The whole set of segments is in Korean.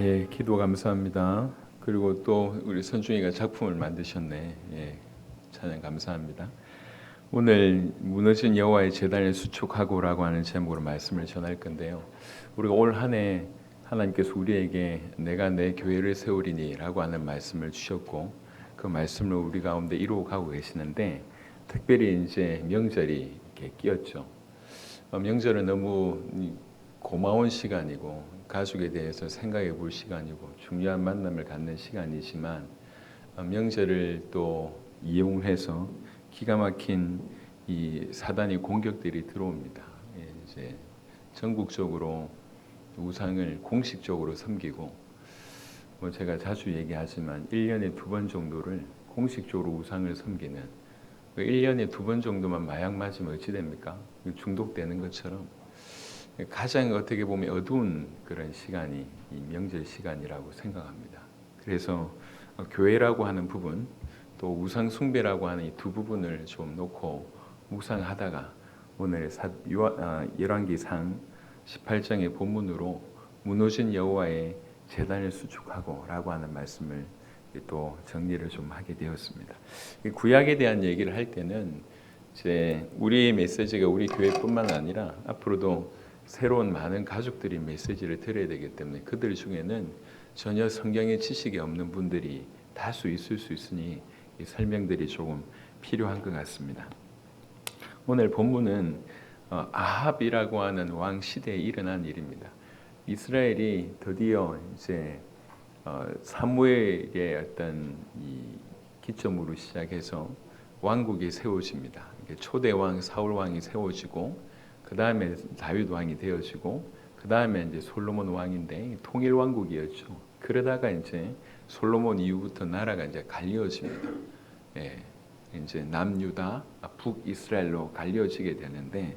예, 기도 감사합니다. 그리고 또 우리 선중이가 작품을 만드셨네. 예, 찬양 감사합니다. 오늘 무너진 여호와의 제단을 수축하고라고 하는 제목으로 말씀을 전할 건데요. 우리가 올 한 해 하나님께서 우리에게 내가 내 교회를 세우리니라고 하는 말씀을 주셨고 그 말씀을 우리 가운데 이루어 가고 계시는데 특별히 이제 명절이 이렇게 끼었죠. 명절은 너무 고마운 시간이고 가족에 대해서 생각해 볼 시간이고 중요한 만남을 갖는 시간이지만 명절을 또 이용해서 기가 막힌 이 사단의 공격들이 들어옵니다. 이제 전국적으로 우상을 공식적으로 섬기고 제가 자주 얘기하지만 1년에 2번 정도를 공식적으로 우상을 섬기는 1년에 2번 정도만 마약 맞으면 어찌 됩니까? 중독되는 것처럼 가장 어떻게 보면 어두운 그런 시간이 이 명절 시간이라고 생각합니다. 그래서 교회라고 하는 부분 또 우상 숭배라고 하는 이 두 부분을 좀 놓고 묵상하다가 오늘 열왕기상 18장의 본문으로 무너진 여호와의 제단을 수축하고 라고 하는 말씀을 또 정리를 좀 하게 되었습니다. 구약에 대한 얘기를 할 때는 이제 우리의 메시지가 우리 교회뿐만 아니라 앞으로도 새로운 많은 가족들이 메시지를 들어야 되기 때문에 그들 중에는 전혀 성경의 지식이 없는 분들이 다수 있을 수 있으니 이 설명들이 조금 필요한 것 같습니다. 오늘 본문은 아합이라고 하는 왕 시대에 일어난 일입니다. 이스라엘이 드디어 이제 사무엘의 어떤 이 기점으로 시작해서 왕국이 세워집니다. 초대 왕 사울 왕이 세워지고 그 다음에 다윗 왕이 되어지고 그 다음에 이제 솔로몬 왕인데 통일 왕국이었죠. 그러다가 이제 솔로몬 이후부터 나라가 이제 갈려집니다. 예, 이제 남유다, 북이스라엘로 갈려지게 되는데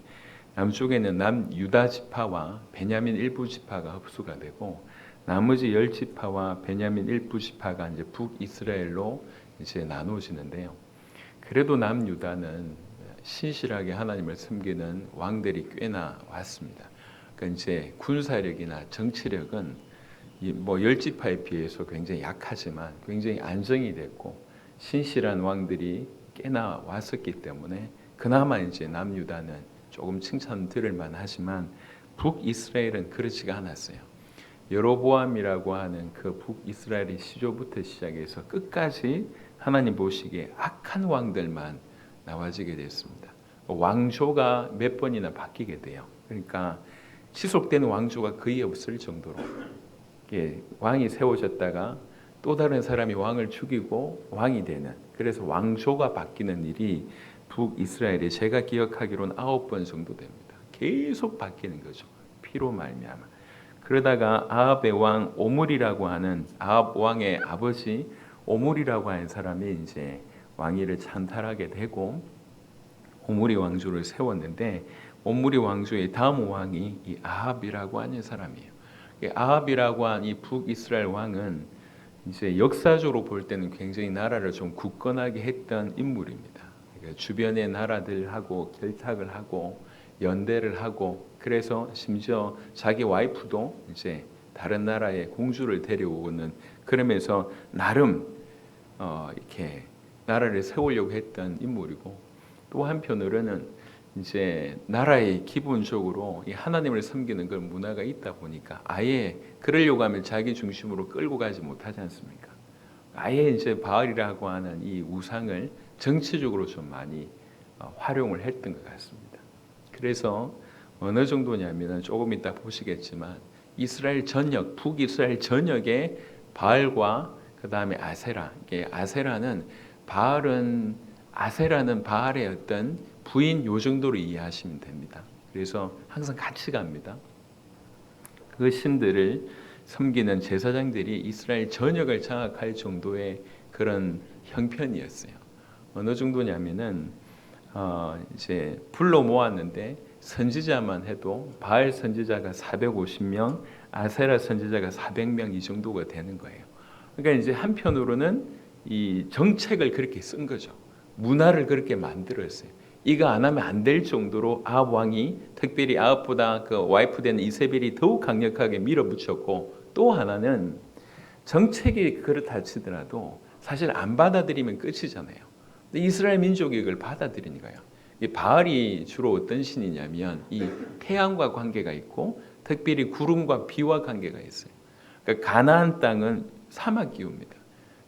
남쪽에는 남유다 지파와 베냐민 일부 지파가 흡수가 되고 나머지 10지파와 베냐민 일부 지파가 이제 북이스라엘로 이제 나눠지는데요. 그래도 남유다는 신실하게 하나님을 섬기는 왕들이 꽤나 왔습니다. 그러니까 이제 군사력이나 정치력은 뭐 10지파에 비해서 굉장히 약하지만 굉장히 안정이 됐고 신실한 왕들이 꽤나 왔었기 때문에 그나마 이제 남유다는 조금 칭찬 들을 만하지만 북이스라엘은 그렇지가 않았어요. 여로보암이라고 하는 그 북이스라엘의 시조부터 시작해서 끝까지 하나님 보시기에 악한 왕들만 나와지게 됐습니다. 왕조가 몇 번이나 바뀌게 돼요. 그러니까 지속되는 왕조가 거의 없을 정도로 왕이 세워졌다가 또 다른 사람이 왕을 죽이고 왕이 되는, 그래서 왕조가 바뀌는 일이 북이스라엘에 제가 기억하기로는 9번 정도 됩니다. 계속 바뀌는 거죠. 피로 말미암아. 그러다가 아합의 왕 오므리라고 하는 아합 왕의 아버지 오므리라고 하는 사람이 이제 왕위를 찬탈하게 되고 오므리 왕조를 세웠는데 오므리 왕조의 다음 왕이 이 아합이라고 하는 사람이에요. 아합이라고 한 이 북이스라엘 왕은 이제 역사적으로 볼 때는 굉장히 나라를 좀 굳건하게 했던 인물입니다. 그러니까 주변의 나라들하고 결탁을 하고 연대를 하고 그래서 심지어 자기 와이프도 이제 다른 나라의 공주를 데려오는, 그러면서 나름 이렇게 나라를 세우려고 했던 인물이고, 또 한편으로는 이제 나라의 기본적으로 이 하나님을 섬기는 그런 문화가 있다 보니까 아예 그러려고 하면 자기 중심으로 끌고 가지 못하지 않습니까? 아예 이제 바알이라고 하는 이 우상을 정치적으로 좀 많이 활용을 했던 것 같습니다. 그래서 어느 정도냐면 조금 이따 보시겠지만 이스라엘 전역, 북이스라엘 전역에 바알과 그 다음에 아세라, 이게 아세라는 아세라는 바알의 어떤 부인 요 정도로 이해하시면 됩니다. 그래서 항상 같이 갑니다. 그 신들을 섬기는 제사장들이 이스라엘 전역을 장악할 정도의 그런 형편이었어요. 어느 정도냐면은 이제 불러 모았는데 선지자만 해도 바알 선지자가 450명, 아세라 선지자가 400명 이 정도가 되는 거예요. 그러니까 이제 한편으로는 이 정책을 그렇게 쓴 거죠. 문화를 그렇게 만들었어요. 이거 안 하면 안 될 정도로 아합 왕이, 특별히 아합보다 그 와이프 된 이세벨이 더욱 강력하게 밀어붙였고 또 하나는 정책이 그렇다 치더라도 사실 안 받아들이면 끝이잖아요. 근데 이스라엘 민족이 이걸 받아들이니까요. 이 바알이 주로 어떤 신이냐면 이 태양과 관계가 있고 특별히 구름과 비와 관계가 있어요. 그러니까 가나안 땅은 사막 기후입니다.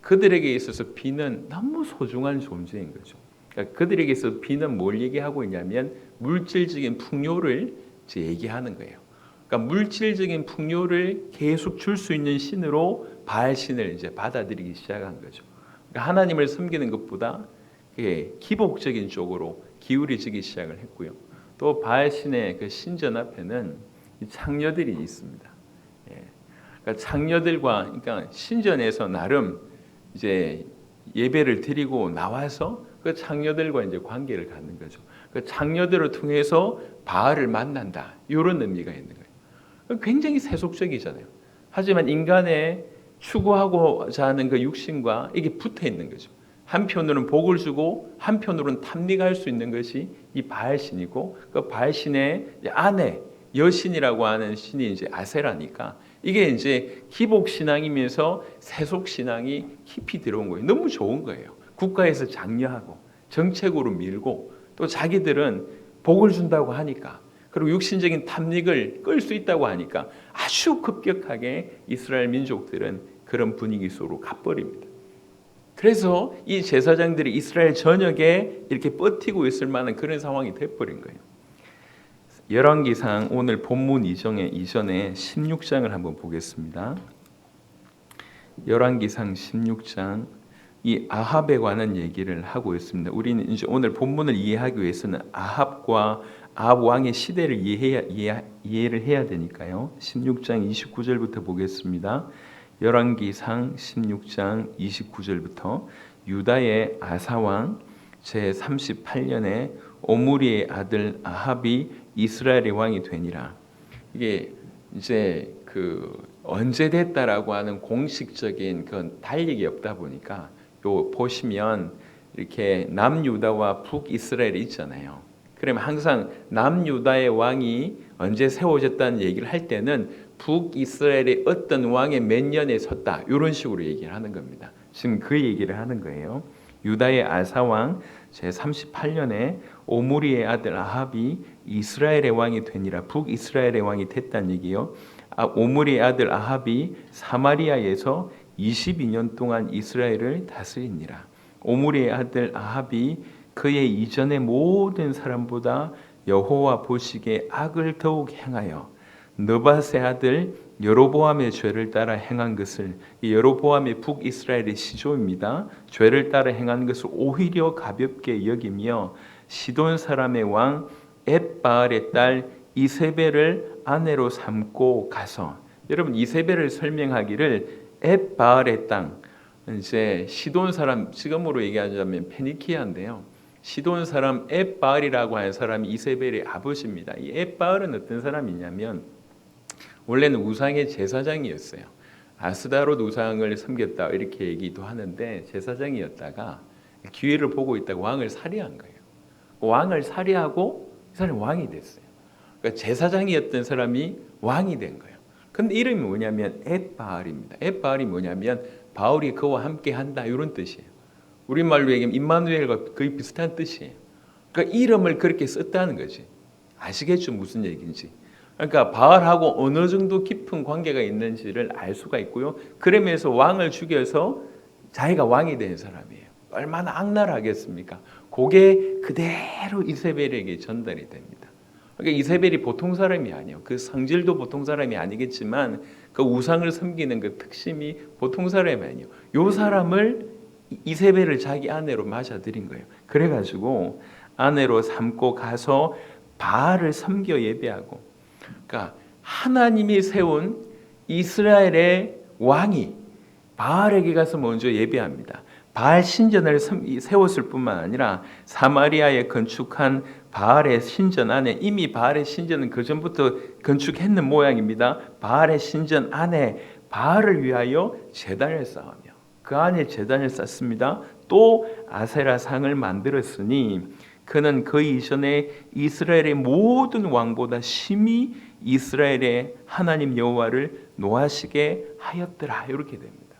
그들에게 있어서 비는 너무 소중한 존재인 거죠. 그러니까 그들에게 있어서 비는 뭘 얘기하고 있냐면 물질적인 풍요를 이제 얘기하는 거예요. 그러니까 물질적인 풍요를 계속 줄 수 있는 신으로 바알 신을 이제 받아들이기 시작한 거죠. 그러니까 하나님을 섬기는 것보다 기복적인 쪽으로 기울이지기 시작을 했고요. 또 바알 신의 그 신전 앞에는 창녀들이 있습니다. 그러니까 창녀들과 그러니까 신전에서 나름 이제 예배를 드리고 나와서 그 창녀들과 이제 관계를 갖는 거죠. 그 창녀들을 통해서 바알을 만난다. 이런 의미가 있는 거예요. 굉장히 세속적이잖아요. 하지만 인간의 추구하고자 하는 그 육신과 이게 붙어 있는 거죠. 한편으로는 복을 주고 한편으로는 탐닉할 수 있는 것이 이 바알신이고 그 바알신의 아내 여신이라고 하는 신이 이제 아세라니까 이게 이제 기복 신앙이면서 세속 신앙이 깊이 들어온 거예요. 너무 좋은 거예요. 국가에서 장려하고 정책으로 밀고 또 자기들은 복을 준다고 하니까 그리고 육신적인 탐닉을 끌 수 있다고 하니까 아주 급격하게 이스라엘 민족들은 그런 분위기 속으로 가버립니다. 그래서 이 제사장들이 이스라엘 전역에 이렇게 버티고 있을 만한 그런 상황이 돼버린 거예요. 열왕기상 오늘 본문 이전에 16장을 한번 보겠습니다. 열왕기상 16장 이 아합에 관한 얘기를 하고 있습니다. 우리는 이제 오늘 본문을 이해하기 위해서는 아합과 아합 왕의 시대를 이해를 해야 되니까요. 16장 29절부터 보겠습니다. 열왕기상 16장 29절부터 유다의 아사왕 제38년에 오므리의 아들 아합이 이스라엘의 왕이 되니라. 이게 이제 그 언제 됐다라고 하는 공식적인 그 달력이 없다 보니까 요 보시면 이렇게 남유다와 북이스라엘이 있잖아요. 그러면 항상 남유다의 왕이 언제 세워졌다는 얘기를 할 때는 북이스라엘의 어떤 왕의 몇 년에 섰다 이런 식으로 얘기를 하는 겁니다. 지금 그 얘기를 하는 거예요. 유다의 아사왕 제38년에 오므리의 아들 아합이 이스라엘의 왕이 되니라. 북이스라엘의 왕이 됐다는 얘기요. 오므리의 아들 아합이 사마리아에서 22년 동안 이스라엘을 다스리니라. 오므리의 아들 아합이 그의 이전의 모든 사람보다 여호와 보시기에 악을 더욱 행하여 느밧의 아들 여로보암의 죄를 따라 행한 것을, 이 여로보암의 북이스라엘의 시조입니다. 죄를 따라 행한 것을 오히려 가볍게 여기며 시돈 사람의 왕 엣바알의 딸 이세벨을 아내로 삼고 가서, 여러분 이세벨을 설명하기를 엣바알의 땅, 이제 시돈 사람, 지금으로 얘기하자면 페니키아인데요. 시돈 사람 엣바알이라고 하는 사람이 이세벨의 아버지입니다. 이 엣바알은 어떤 사람이냐면 원래는 우상의 제사장이었어요. 아스다롯 우상을 섬겼다 이렇게 얘기도 하는데 제사장이었다가 기회를 보고 있다가 왕을 살해한 거예요. 왕을 살해하고 이 사람이 왕이 됐어요. 그러니까 제사장이었던 사람이 왕이 된 거예요. 근데 이름이 뭐냐면 엣바알입니다. 엣바알이 뭐냐면 바울이 그와 함께 한다 이런 뜻이에요. 우리말로 얘기하면 임마누엘과 거의 비슷한 뜻이에요. 그러니까 이름을 그렇게 썼다는 거지. 아시겠죠? 무슨 얘기인지. 그러니까 바알하고 어느 정도 깊은 관계가 있는지를 알 수가 있고요. 그러면서 왕을 죽여서 자기가 왕이 된 사람이에요. 얼마나 악랄하겠습니까? 그게 그대로 이세벨에게 전달이 됩니다. 그러니까 이세벨이 보통 사람이 아니에요. 그 성질도 보통 사람이 아니겠지만 그 우상을 섬기는 그 특심이 보통 사람이 아니에요. 요 사람을 이세벨을 자기 아내로 맞아들인 거예요. 그래가지고 아내로 삼고 가서 바알을 섬겨 예배하고, 그러니까 하나님이 세운 이스라엘의 왕이 바알에게 가서 먼저 예배합니다. 바알 신전을 세웠을 뿐만 아니라 사마리아에 건축한 바알의 신전 안에, 이미 바알의 신전은 그 전부터 건축했는 모양입니다. 바알의 신전 안에 바알을 위하여 제단을 쌓으며 그 안에 제단을 쌓습니다. 또 아세라 상을 만들었으니 그는 그 이전에 이스라엘의 모든 왕보다 심히 이스라엘의 하나님 여호와를 노하시게 하였더라. 이렇게 됩니다.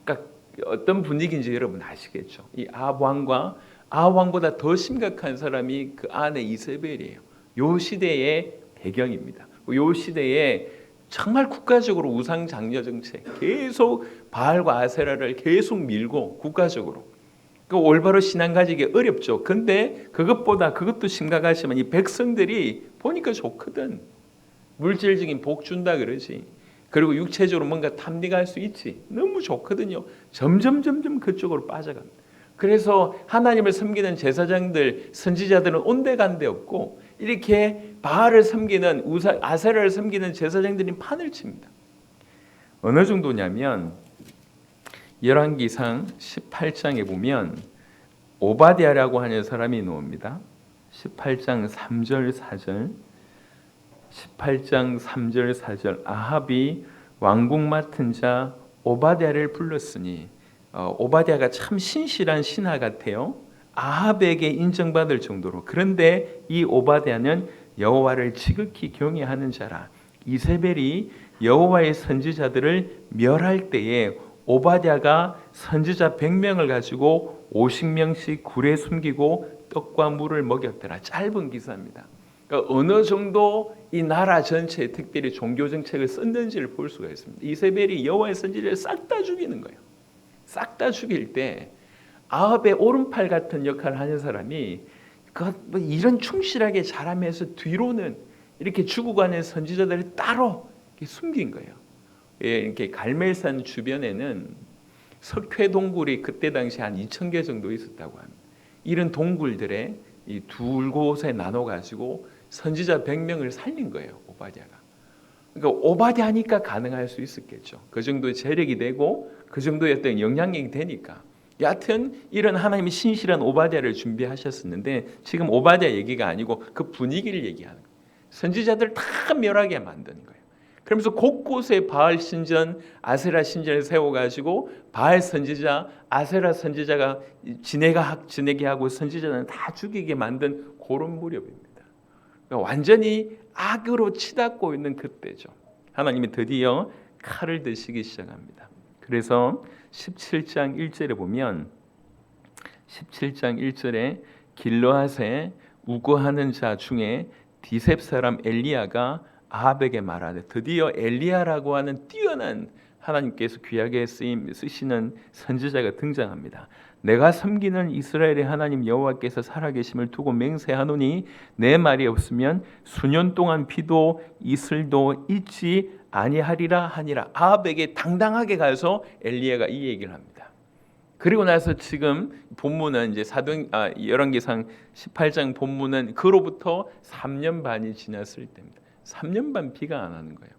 그러니까 어떤 분위기인지 여러분 아시겠죠? 이 아합 왕보다 더 심각한 사람이 그 아내 이세벨이에요. 요 시대의 배경입니다. 요 시대에 정말 국가적으로 우상 장려 정책 계속 바알과 아세라를 계속 밀고 국가적으로 그 올바로 신앙 가지기 어렵죠. 근데 그것도 심각하지만 이 백성들이 보니까 좋거든. 물질적인 복 준다 그러지. 그리고 육체적으로 뭔가 탐닉할 수 있지. 너무 좋거든요. 점점 그쪽으로 빠져갑니다. 그래서 하나님을 섬기는 제사장들, 선지자들은 온데간데 없고 이렇게 바알을 섬기는 아세라를 섬기는 제사장들이 판을 칩니다. 어느 정도냐면 열왕기상 18장에 보면 오바댜라고 하는 사람이 나옵니다. 18장 3절 4절 18장 3절 4절 아합이 왕궁 맡은 자 오바댜를 불렀으니 오바댜가 참 신실한 신하 같아요. 아합에게 인정받을 정도로. 그런데 이 오바댜는 여호와를 지극히 경외하는 자라. 이세벨이 여호와의 선지자들을 멸할 때에 오바댜가 선지자 100명을 가지고 50명씩 굴에 숨기고 떡과 물을 먹였더라. 짧은 기사입니다. 그러니까 어느 정도 이 나라 전체에 특별히 종교 정책을 썼는지를 볼 수가 있습니다. 이세벨이 여호와의 선지자를 싹 다 죽이는 거예요. 싹 다 죽일 때 아합의 오른팔 같은 역할을 하는 사람이 이런 충실하게 잘하면서 뒤로는 이렇게 죽어가는 선지자들을 따로 숨긴 거예요. 이렇게 갈멜산 주변에는 석회 동굴이 그때 당시 한 2,000개 정도 있었다고 합니다. 이런 동굴들에 이 두 곳에 나눠 가지고 선지자 100명을 살린 거예요, 오바댜가. 그러니까 오바댜니까 가능할 수 있었겠죠. 그 정도의 재력이 되고 그 정도의 어떤 영향력이 되니까. 여하튼 이런 하나님이 신실한 오바댜를 준비하셨었는데 지금 오바댜 얘기가 아니고 그 분위기를 얘기하는 거예요. 선지자들 다 멸하게 만드는 거예요. 그러면서 곳곳에 바알 신전, 아세라 신전을 세워가지고 바알 선지자, 아세라 선지자가 지내게 하고 선지자는 다 죽이게 만든 그런 무렵입니다. 그러니까 완전히 악으로 치닫고 있는 그때죠. 하나님이 드디어 칼을 드시기 시작합니다. 그래서 17장 1절에 보면 17장 1절에 길르앗에 우거하는 자 중에 디셉 사람 엘리야가 아합에게 말하되 드디어 엘리야라고 하는 뛰어난 하나님께서 귀하게 쓰시는 선지자가 등장합니다. 내가 섬기는 이스라엘의 하나님 여호와께서 살아계심을 두고 맹세하노니 내 말이 없으면 수년 동안 비도 이슬도 있지 아니하리라 하니라. 아합에게 당당하게 가서 엘리야가 이 얘기를 합니다. 그리고 나서 지금 본문은 이제 열왕기상 18장 본문은 그로부터 3년 반이 지났을 때입니다. 3년 반 비가 안 하는 거예요.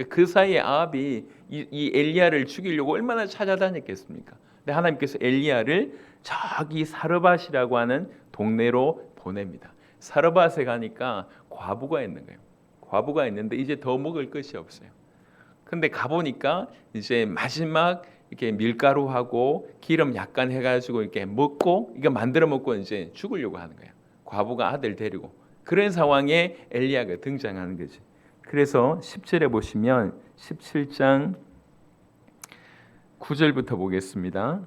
그 사이에 아합이 이 엘리야를 죽이려고 얼마나 찾아다녔겠습니까? 근데 하나님께서 엘리야를 저기 사르밧이라고 하는 동네로 보냅니다. 사르밧에 가니까 과부가 있는 거예요. 과부가 있는데 이제 더 먹을 것이 없어요. 근데 가보니까 이제 마지막 이렇게 밀가루하고 기름 약간 해가지고 이렇게 먹고 이거 만들어 먹고 이제 죽으려고 하는 거예요. 과부가 아들 데리고. 그런 상황에 엘리야가 등장하는 거지. 그래서 10절에 보시면 17장 9절부터 보겠습니다.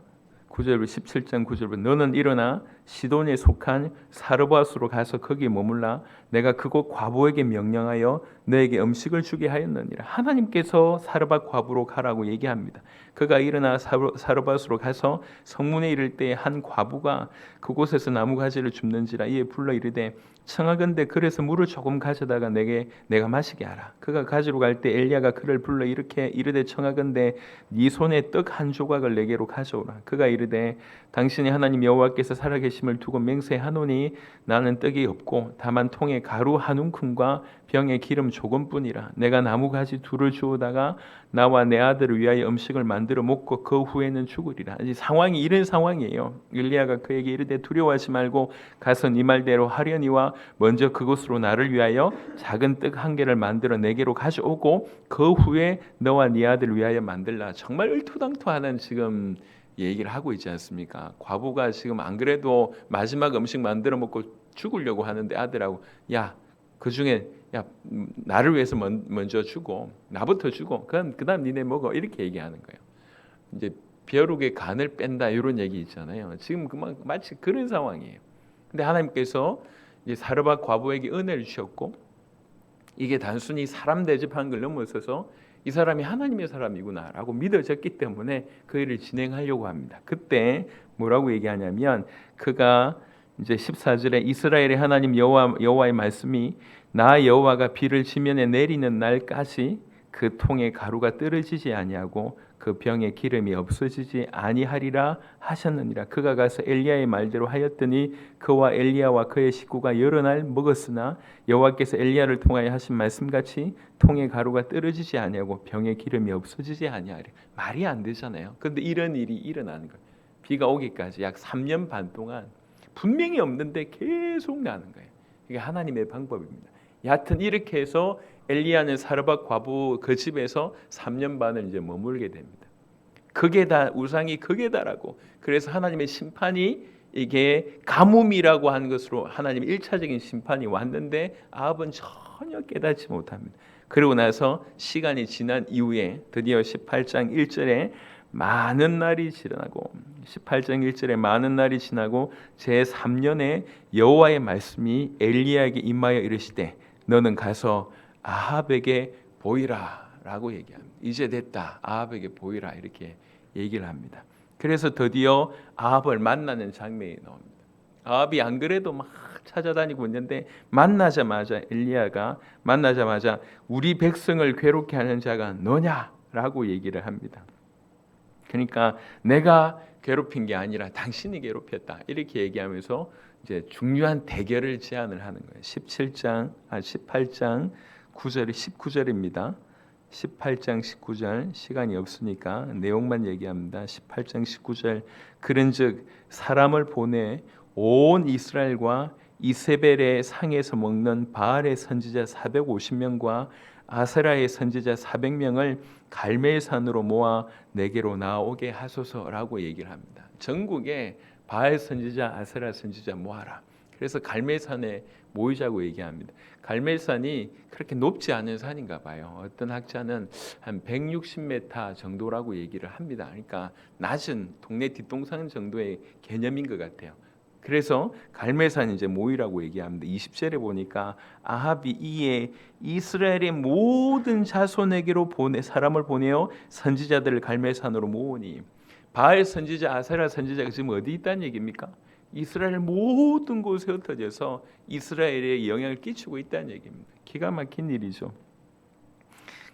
17장 9절부터 너는 일어나 시돈에 속한 사르밧으로 가서 거기 머물라. 내가 그곳 과부에게 명령하여 너에게 음식을 주게 하였느니라. 하나님께서 사르밧 과부로 가라고 얘기합니다. 그가 일어나 사르밧으로 가서 성문에 이를 때 한 과부가 그곳에서 나무가지를 줍는지라. 이에 불러 이르되 청하건대 그래서 물을 조금 가져다가 내가 마시게 하라. 그가 가지러 갈 때 엘리야가 그를 불러 이렇게 이르되 청하건대 네 손에 떡 한 조각을 내게로 가져오라. 그가 이르되 당신이 하나님 여호와께서 살아계심을 두고 맹세하노니 나는 떡이 없고 다만 통에 가루 한 움큼과 병에 기름 조금뿐이라. 내가 나무가지 둘을 주우다가 나와 내 아들을 위하여 음식을 만들어 먹고 그 후에는 죽으리라. 상황이 이런 상황이에요. 엘리야가 그에게 이르되 두려워하지 말고 가서 네 말대로 하려니와 먼저 그곳으로 나를 위하여 작은 떡 한 개를 만들어 내게로 가져오고 그 후에 너와 네 아들을 위하여 만들라. 정말 얼토당토하는 지금 얘기를 하고 있지 않습니까? 과부가 지금 안 그래도 마지막 음식 만들어 먹고 죽으려고 하는데 아들하고 야, 그 중에 야, 나를 위해서 먼저 주고 나부터 주고 그다음 니네 먹어 이렇게 얘기하는 거예요. 이제 벼룩의 간을 뺀다 이런 얘기 있잖아요. 지금 마치 그런 상황이에요. 근데 하나님께서 이제 사르밧 과부에게 은혜를 주셨고 이게 단순히 사람 대접하는 걸 넘어서서 이 사람이 하나님의 사람이구나라고 믿어졌기 때문에 그 일을 진행하려고 합니다. 그때 뭐라고 얘기하냐면 그가 이제 14절에 이스라엘의 하나님 여호와의 말씀이 나 여호와가 비를 지면에 내리는 날까지 그 통에 가루가 떨어지지 아니하고 그 병에 기름이 없어지지 아니하리라 하셨느니라. 그가 가서 엘리야의 말대로 하였더니 그와 엘리야와 그의 식구가 여러 날 먹었으나 여호와께서 엘리야를 통하여 하신 말씀같이 통에 가루가 떨어지지 아니하고 병에 기름이 없어지지 아니하리. 말이 안 되잖아요. 그런데 이런 일이 일어나는 거예요. 비가 오기까지 약 3년 반 동안 분명히 없는데 계속 나는 거예요. 이게 하나님의 방법입니다. 여하튼 이렇게 해서 엘리야는 사르밧 과부 그 집에서 3년 반을 이제 머물게 됩니다. 그게 다 우상이 그게다라고. 그래서 하나님의 심판이 이게 가뭄이라고 하는 것으로 하나님의 1차적인 심판이 왔는데 아합은 전혀 깨닫지 못합니다. 그리고 나서 시간이 지난 이후에 드디어 18장 1절에 많은 날이 지나고 18장 1절에 많은 날이 지나고 제3년에 여호와의 말씀이 엘리야에게 임하여 이르시되 너는 가서 아합에게 보이라라고 얘기합니다. 이제 됐다. 아합에게 보이라 이렇게 얘기를 합니다. 그래서 드디어 아합을 만나는 장면이 나옵니다. 아합이 안 그래도 막 찾아다니고 있는데 만나자마자 엘리야가 만나자마자 우리 백성을 괴롭게 하는 자가 너냐라고 얘기를 합니다. 그러니까 내가 괴롭힌 게 아니라 당신이 괴롭혔다 이렇게 얘기하면서 이제 중요한 대결을 제안을 하는 거예요. 18장 9절이 19절입니다. 18장 19절 시간이 없으니까 내용만 얘기합니다. 18장 19절 그런즉 사람을 보내 온 이스라엘과 이세벨의 상에서 먹는 바알의 선지자 450명과 아세라의 선지자 400명을 갈멜산으로 모아 내게로 나오게 하소서라고 얘기를 합니다. 전국에 바알 선지자, 아세라 선지자 모아라. 그래서 갈멜산에 모이자고 얘기합니다. 갈멜산이 그렇게 높지 않은 산인가 봐요. 어떤 학자는 한 160m 정도라고 얘기를 합니다. 그러니까 낮은 동네 뒷동산 정도의 개념인 것 같아요. 그래서 갈멜산 이제 모이라고 얘기합니다. 20절에 보니까 아합이 이에 이스라엘의 모든 자손에게로 사람을 보내어 선지자들을 갈멜산으로 모으니 바알 선지자, 아세라 선지자가 지금 어디 있다는 얘기입니까? 이스라엘 모든 곳에 흩어져서 이스라엘에 영향을 끼치고 있다는 얘기입니다. 기가 막힌 일이죠.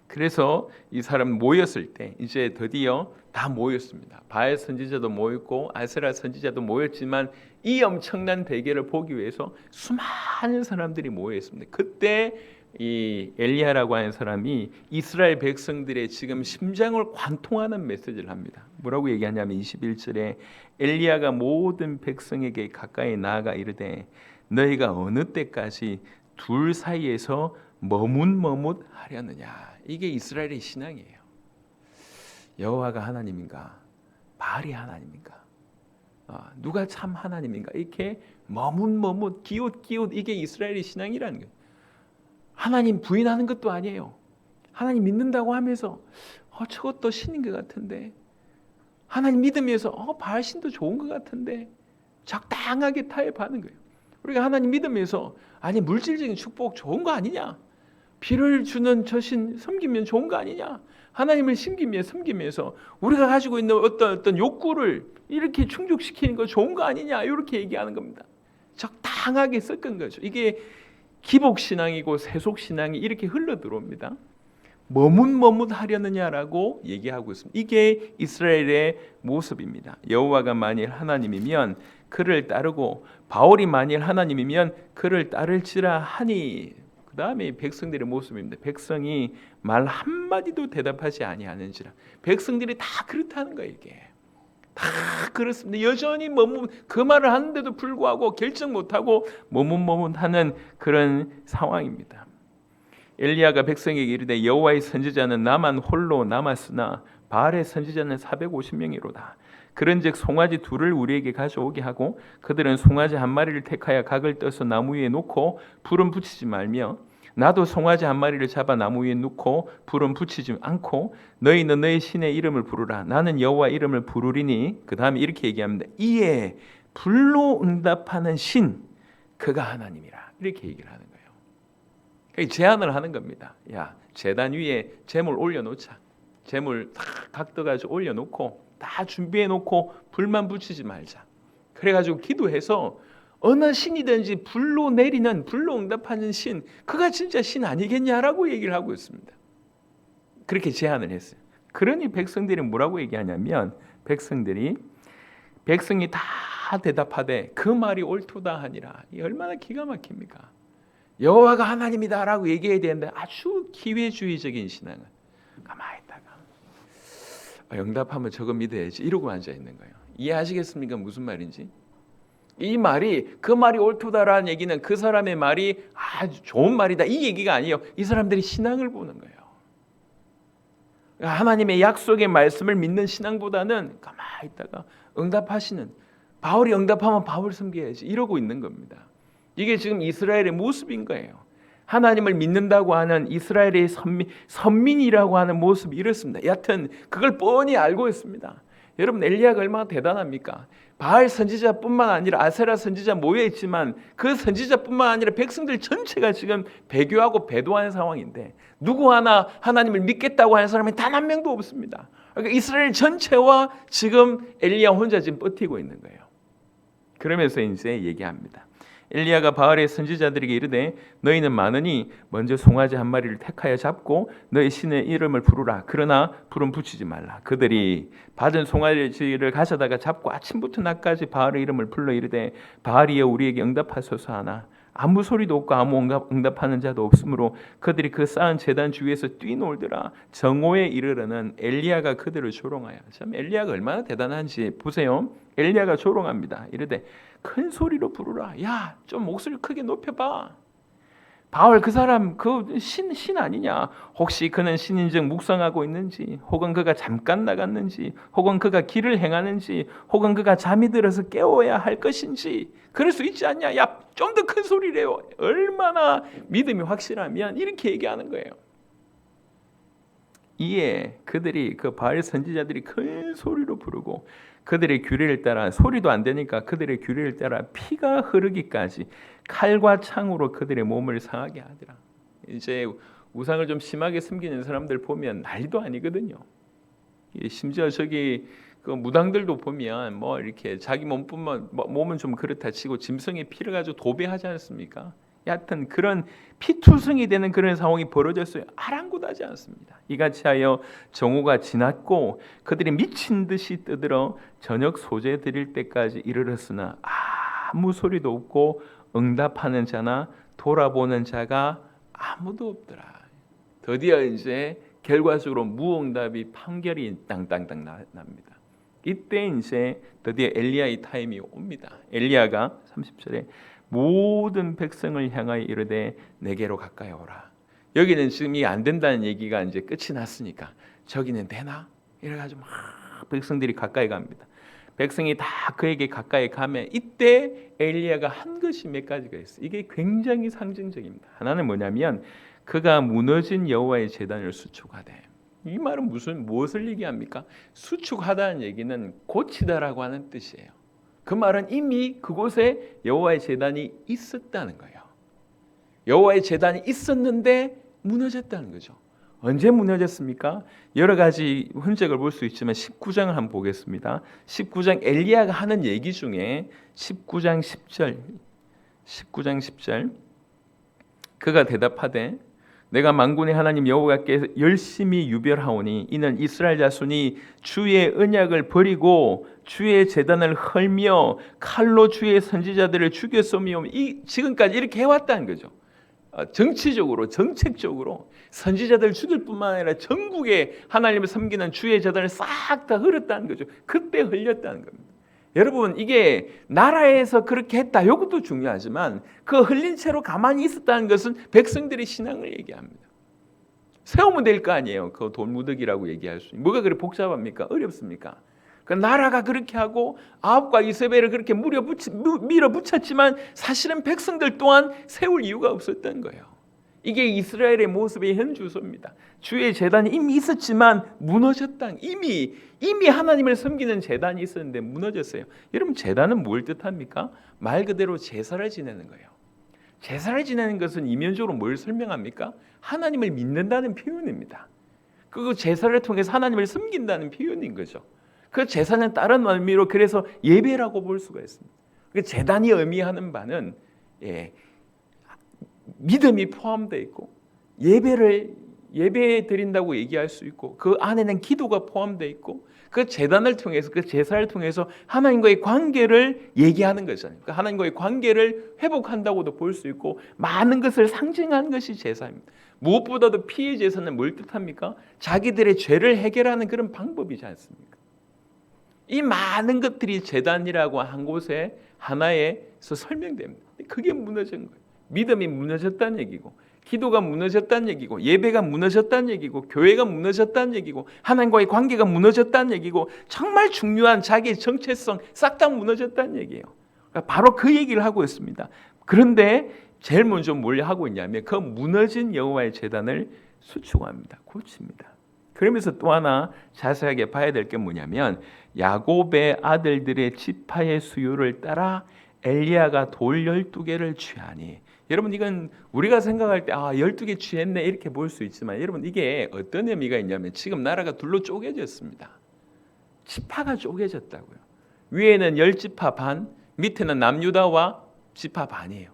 그래서 이 사람 모였을 때 이제 드디어 다 모였습니다. 바알 선지자도 모였고 아세라 선지자도 모였지만 이 엄청난 대결을 보기 위해서 수많은 사람들이 모였습니다. 그때 이 엘리야라고 하는 사람이 이스라엘 백성들의 지금 심장을 관통하는 메시지를 합니다. 뭐라고 얘기하냐면 21절에 엘리야가 모든 백성에게 가까이 나아가 이르되 너희가 어느 때까지 둘 사이에서 머뭇머뭇하려느냐. 이게 이스라엘의 신앙이에요. 여호와가 하나님인가 바알이 하나님인가 누가 참 하나님인가 이렇게 머뭇머뭇 기웃기웃 이게 이스라엘의 신앙이라는 거예요. 하나님 부인하는 것도 아니에요. 하나님 믿는다고 하면서 저것도 신인 것 같은데 하나님 믿으면서 바알 신도 좋은 것 같은데 적당하게 타협하는 거예요. 우리가 하나님 믿으면서 아니 물질적인 축복 좋은 거 아니냐, 비를 주는 저 신 섬기면 좋은 거 아니냐, 하나님을 섬기면서 우리가 가지고 있는 어떤 욕구를 이렇게 충족시키는 거 좋은 거 아니냐 이렇게 얘기하는 겁니다. 적당하게 섞은 거죠. 이게 기복신앙이고 세속신앙이 이렇게 흘러들어옵니다. 머뭇머뭇하려느냐라고 얘기하고 있습니다. 이게 이스라엘의 모습입니다. 여호와가 만일 하나님이면 그를 따르고 바울이 만일 하나님이면 그를 따를지라 하니. 그 다음에 백성들의 모습입니다. 백성이 말 한마디도 대답하지 아니하는지라. 백성들이 다 그렇다는 거예요. 이게 다 그렇습니다. 여전히 그 말을 하는데도 불구하고 결정 못하고 머뭇머뭇하는 그런 상황입니다. 엘리야가 백성에게 이르되 여호와의 선지자는 나만 홀로 남았으나 바알의 선지자는 450명이로다. 그런즉 송아지 둘을 우리에게 가져오게 하고 그들은 송아지 한 마리를 택하여 각을 떠서 나무 위에 놓고 불은 붙이지 말며 나도 송아지 한 마리를 잡아 나무 위에 놓고 불은 붙이지 않고 너희는 너희 신의 이름을 부르라. 나는 여호와 이름을 부르리니 그 다음에 이렇게 얘기합니다. 이에 불로 응답하는 신 그가 하나님이라. 이렇게 얘기를 하는 거예요. 제안을 하는 겁니다. 야, 제단 위에 제물 올려놓자. 제물 다 각도가지고 올려놓고 다 준비해놓고 불만 붙이지 말자. 그래가지고 기도해서 어느 신이든지 불로 내리는, 불로 응답하는 신, 그가 진짜 신 아니겠냐라고 얘기를 하고 있습니다. 그렇게 제안을 했어요. 그러니 백성들이 뭐라고 얘기하냐면 백성이 다 대답하되 그 말이 옳도다 하니라. 이 얼마나 기가 막힙니까? 여호와가 하나님이다라고 얘기해야 되는데 아주 기회주의적인 신앙을 가만히 있다가 응답하면 저거 믿어야지 이러고 앉아 있는 거예요. 이해하시겠습니까? 무슨 말인지? 이 말이 그 말이 옳도다라는 얘기는 그 사람의 말이 아주 좋은 말이다 이 얘기가 아니에요. 이 사람들이 신앙을 보는 거예요. 하나님의 약속의 말씀을 믿는 신앙보다는 가만히 있다가 응답하시는, 바울이 응답하면 바울 섬겨야지 이러고 있는 겁니다. 이게 지금 이스라엘의 모습인 거예요. 하나님을 믿는다고 하는 이스라엘의 선민이라고 하는 모습이 이렇습니다. 여하튼 그걸 뻔히 알고 있습니다. 여러분 엘리야가 얼마나 대단합니까? 바알 선지자뿐만 아니라 아세라 선지자 모여있지만 그 선지자뿐만 아니라 백성들 전체가 지금 배교하고 배도하는 상황인데 누구 하나 하나님을 믿겠다고 하는 사람이 단 한 명도 없습니다. 그러니까 이스라엘 전체와 지금 엘리야 혼자 지금 버티고 있는 거예요. 그러면서 이제 얘기합니다. 엘리야가 바알의 선지자들에게 이르되 너희는 많으니 먼저 송아지 한 마리를 택하여 잡고 너희 신의 이름을 부르라. 그러나 불은 붙이지 말라. 그들이 받은 송아지를 가져다가 잡고 아침부터 낮까지 바알의 이름을 불러 이르되 바알이여 우리에게 응답하소서 하나 아무 소리도 없고 아무 응답하는 자도 없으므로 그들이 그 쌓은 제단 주위에서 뛰놀더라. 정오에 이르러는 엘리야가 그들을 조롱하여. 참 엘리야가 얼마나 대단한지 보세요. 엘리야가 조롱합니다. 이르되 큰 소리로 부르라. 야, 좀 목소리 크게 높여봐. 바울 그 사람 그 신 아니냐? 혹시 그는 신인즉 묵상하고 있는지, 혹은 그가 잠깐 나갔는지, 혹은 그가 길을 행하는지, 혹은 그가 잠이 들어서 깨워야 할 것인지 그럴 수 있지 않냐? 야, 좀 더 큰 소리래요. 얼마나 믿음이 확실하면 이렇게 얘기하는 거예요. 이에 그들이 그 바알 선지자들이 큰 소리로 부르고 그들의 규례를 따라 소리도 안 되니까 그들의 규례를 따라 피가 흐르기까지 칼과 창으로 그들의 몸을 상하게 하더라. 이제 우상을 좀 심하게 숨기는 사람들 보면 난리도 아니거든요. 심지어 저기 그 무당들도 보면 뭐 이렇게 자기 몸뿐만 몸은 좀 그렇다 치고 짐승의 피를 가지고 도배하지 않습니까? 여하튼 그런 피투성이 되는 그런 상황이 벌어졌어요. 아랑곳하지 않습니다. 이같이 하여 정오가 지났고 그들이 미친 듯이 떠들어 저녁 소재 드릴 때까지 이르렀으나 아무 소리도 없고 응답하는 자나 돌아보는 자가 아무도 없더라. 드디어 이제 결과적으로 무응답이 판결이 땅땅땅 납니다. 이때 이제 드디어 엘리야의 타임이 옵니다. 엘리야가 30절에 모든 백성을 향하여 이르되 내게로 가까이 오라. 여기는 지금 이 안 된다는 얘기가 이제 끝이 났으니까 저기는 되나? 이래가지고 막 백성들이 가까이 갑니다. 백성이 다 그에게 가까이 가면 이때 엘리야가 한 것이 몇 가지가 있어요. 이게 굉장히 상징적입니다. 하나는 뭐냐면 그가 무너진 여호와의 제단을 수축하되. 이 말은 무엇을 얘기합니까? 수축하다는 얘기는 고치다라고 하는 뜻이에요. 그 말은 이미 그곳에 여호와의 제단이 있었다는 거예요. 여호와의 제단이 있었는데 무너졌다는 거죠. 언제 무너졌습니까? 여러 가지 흔적을 볼 수 있지만 19장을 한번 보겠습니다. 19장 엘리야가 하는 얘기 중에 19장 10절 그가 대답하되 내가 만군의 하나님 여호와께 열심히 유별하오니 이는 이스라엘 자손이 주의 언약을 버리고 주의 제단을 헐며 칼로 주의 선지자들을 죽였으며 지금까지 이렇게 해왔다는 거죠. 정치적으로 정책적으로 선지자들 죽일 뿐만 아니라 전국에 하나님을 섬기는 주의 제단을 싹 다 흘렸다는 거죠. 그때 흘렸다는 겁니다. 여러분 이게 나라에서 그렇게 했다 이것도 중요하지만 그 흘린 채로 가만히 있었다는 것은 백성들의 신앙을 얘기합니다. 세우면 될 거 아니에요. 그 돌무더기라고 얘기할 수 있는. 뭐가 그렇게 복잡합니까? 어렵습니까? 그 나라가 그렇게 하고 아합과 이세벨을 그렇게 밀어붙였지만 사실은 백성들 또한 세울 이유가 없었던 거예요. 이게 이스라엘의 모습의 현주소입니다. 주의 제단이 이미 있었지만 무너졌다. 이미 하나님을 섬기는 제단이 있었는데 무너졌어요. 여러분, 제단은 뭘 뜻합니까? 말 그대로 제사를 지내는 거예요. 제사를 지내는 것은 이면적으로 뭘 설명합니까? 하나님을 믿는다는 표현입니다. 그 제사를 통해서 하나님을 섬긴다는 표현인 거죠. 그 제사는 다른 의미로 그래서 예배라고 볼 수가 있습니다. 그 제단이 의미하는 바는 믿음이 포함되어 있고 예배 드린다고 얘기할 수 있고 그 안에는 기도가 포함되어 있고 그 제단을 통해서 그 제사를 통해서 하나님과의 관계를 얘기하는 거잖아요. 그러니까 하나님과의 관계를 회복한다고도 볼 수 있고 많은 것을 상징하는 것이 제사입니다. 무엇보다도 피의 제사는 뭘 뜻합니까? 자기들의 죄를 해결하는 그런 방법이지 않습니까? 이 많은 것들이 제단이라고 한 곳에 하나에서 설명됩니다. 그게 무너진 거예요. 믿음이 무너졌다는 얘기고 기도가 무너졌다는 얘기고 예배가 무너졌다는 얘기고 교회가 무너졌다는 얘기고 하나님과의 관계가 무너졌다는 얘기고 정말 중요한 자기의 정체성 싹 다 무너졌다는 얘기예요. 그러니까 바로 그 얘기를 하고 있습니다. 그런데 제일 먼저 뭘 하고 있냐면 그 무너진 여호와의 제단을 수축합니다. 고칩니다. 그러면서 또 하나 자세하게 봐야 될 게 뭐냐면 야곱의 아들들의 지파의 수요를 따라 엘리야가 돌 12개를 취하니, 여러분 이건 우리가 생각할 때 12개 취했네 이렇게 볼 수 있지만 여러분 이게 어떤 의미가 있냐면 지금 나라가 둘로 쪼개졌습니다. 지파가 쪼개졌다고요. 위에는 10지파 반, 밑에는 남유다와 지파 반이에요.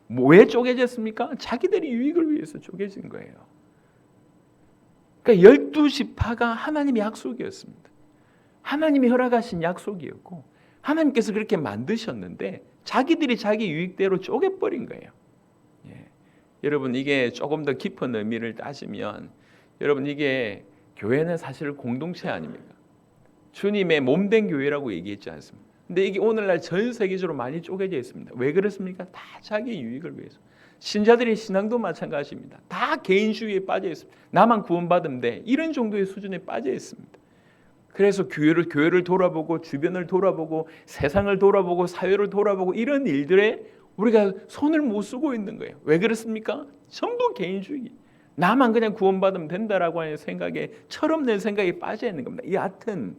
왜 쪼개졌습니까? 자기들이 유익을 위해서 쪼개진 거예요. 그러니까 12지파가 하나님의 약속이었습니다. 하나님이 허락하신 약속이었고 하나님께서 그렇게 만드셨는데 자기들이 자기 유익대로 쪼개버린 거예요. 여러분 이게 조금 더 깊은 의미를 따지면 여러분 이게 교회는 사실 공동체 아닙니까? 주님의 몸된 교회라고 얘기했지 않습니까? 근데 이게 오늘날 전 세계적으로 많이 쪼개져 있습니다. 왜 그렇습니까? 다 자기 유익을 위해서. 신자들의 신앙도 마찬가지입니다. 다 개인주의에 빠져 있습니다. 나만 구원받으면 돼. 이런 정도의 수준에 빠져 있습니다. 그래서 교회를 돌아보고 주변을 돌아보고 세상을 돌아보고 사회를 돌아보고 이런 일들에 우리가 손을 못 쓰고 있는 거예요. 왜 그렇습니까? 전부 개인주의. 나만 그냥 구원받으면 된다라고 하는 생각에 철없는 생각에 빠져 있는 겁니다. 여하튼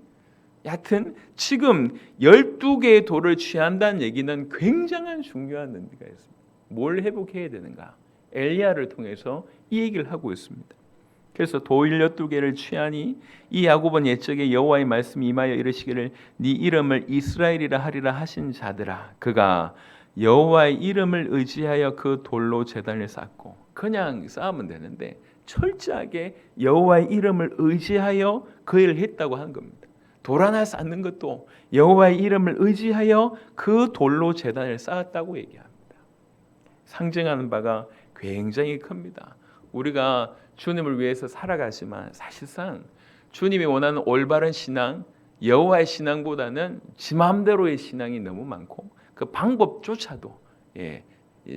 지금 12개의 돌을 취한다는 얘기는 굉장한 중요한 의미가 있습니다. 뭘 회복해야 되는가? 엘리야를 통해서 이 얘기를 하고 있습니다. 그래서 돌 12개를 취하니 이 야곱은 옛적에 여호와의 말씀이 임하여 이르시기를 네 이름을 이스라엘이라 하리라 하신 자들아, 그가 여호와의 이름을 의지하여 그 돌로 제단을 쌓고, 그냥 쌓으면 되는데 철저하게 여호와의 이름을 의지하여 그 일을 했다고 하는 겁니다. 돌 하나 쌓는 것도 여호와의 이름을 의지하여 그 돌로 제단을 쌓았다고 얘기합니다. 상징하는 바가 굉장히 큽니다. 우리가 주님을 위해서 살아가지만 사실상 주님이 원하는 올바른 신앙, 여호와의 신앙보다는 지 마음대로의 신앙이 너무 많고 그 방법조차도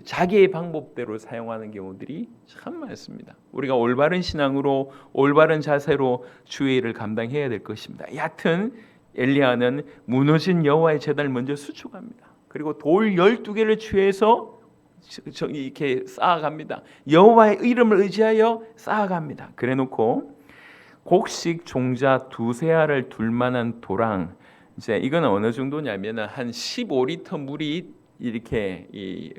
자기의 방법대로 사용하는 경우들이 참 많습니다. 우리가 올바른 신앙으로 올바른 자세로 주의 일을 감당해야 될 것입니다. 여하튼 엘리야는 무너진 여호와의 제단을 먼저 수축합니다. 그리고 돌 12개를 취해서 이렇게 쌓아갑니다. 여호와의 이름을 의지하여 쌓아갑니다. 그래놓고 곡식 종자 2세알을 둘 만한 도랑, 이제 이건 어느 정도냐면 한 15리터 물이 이렇게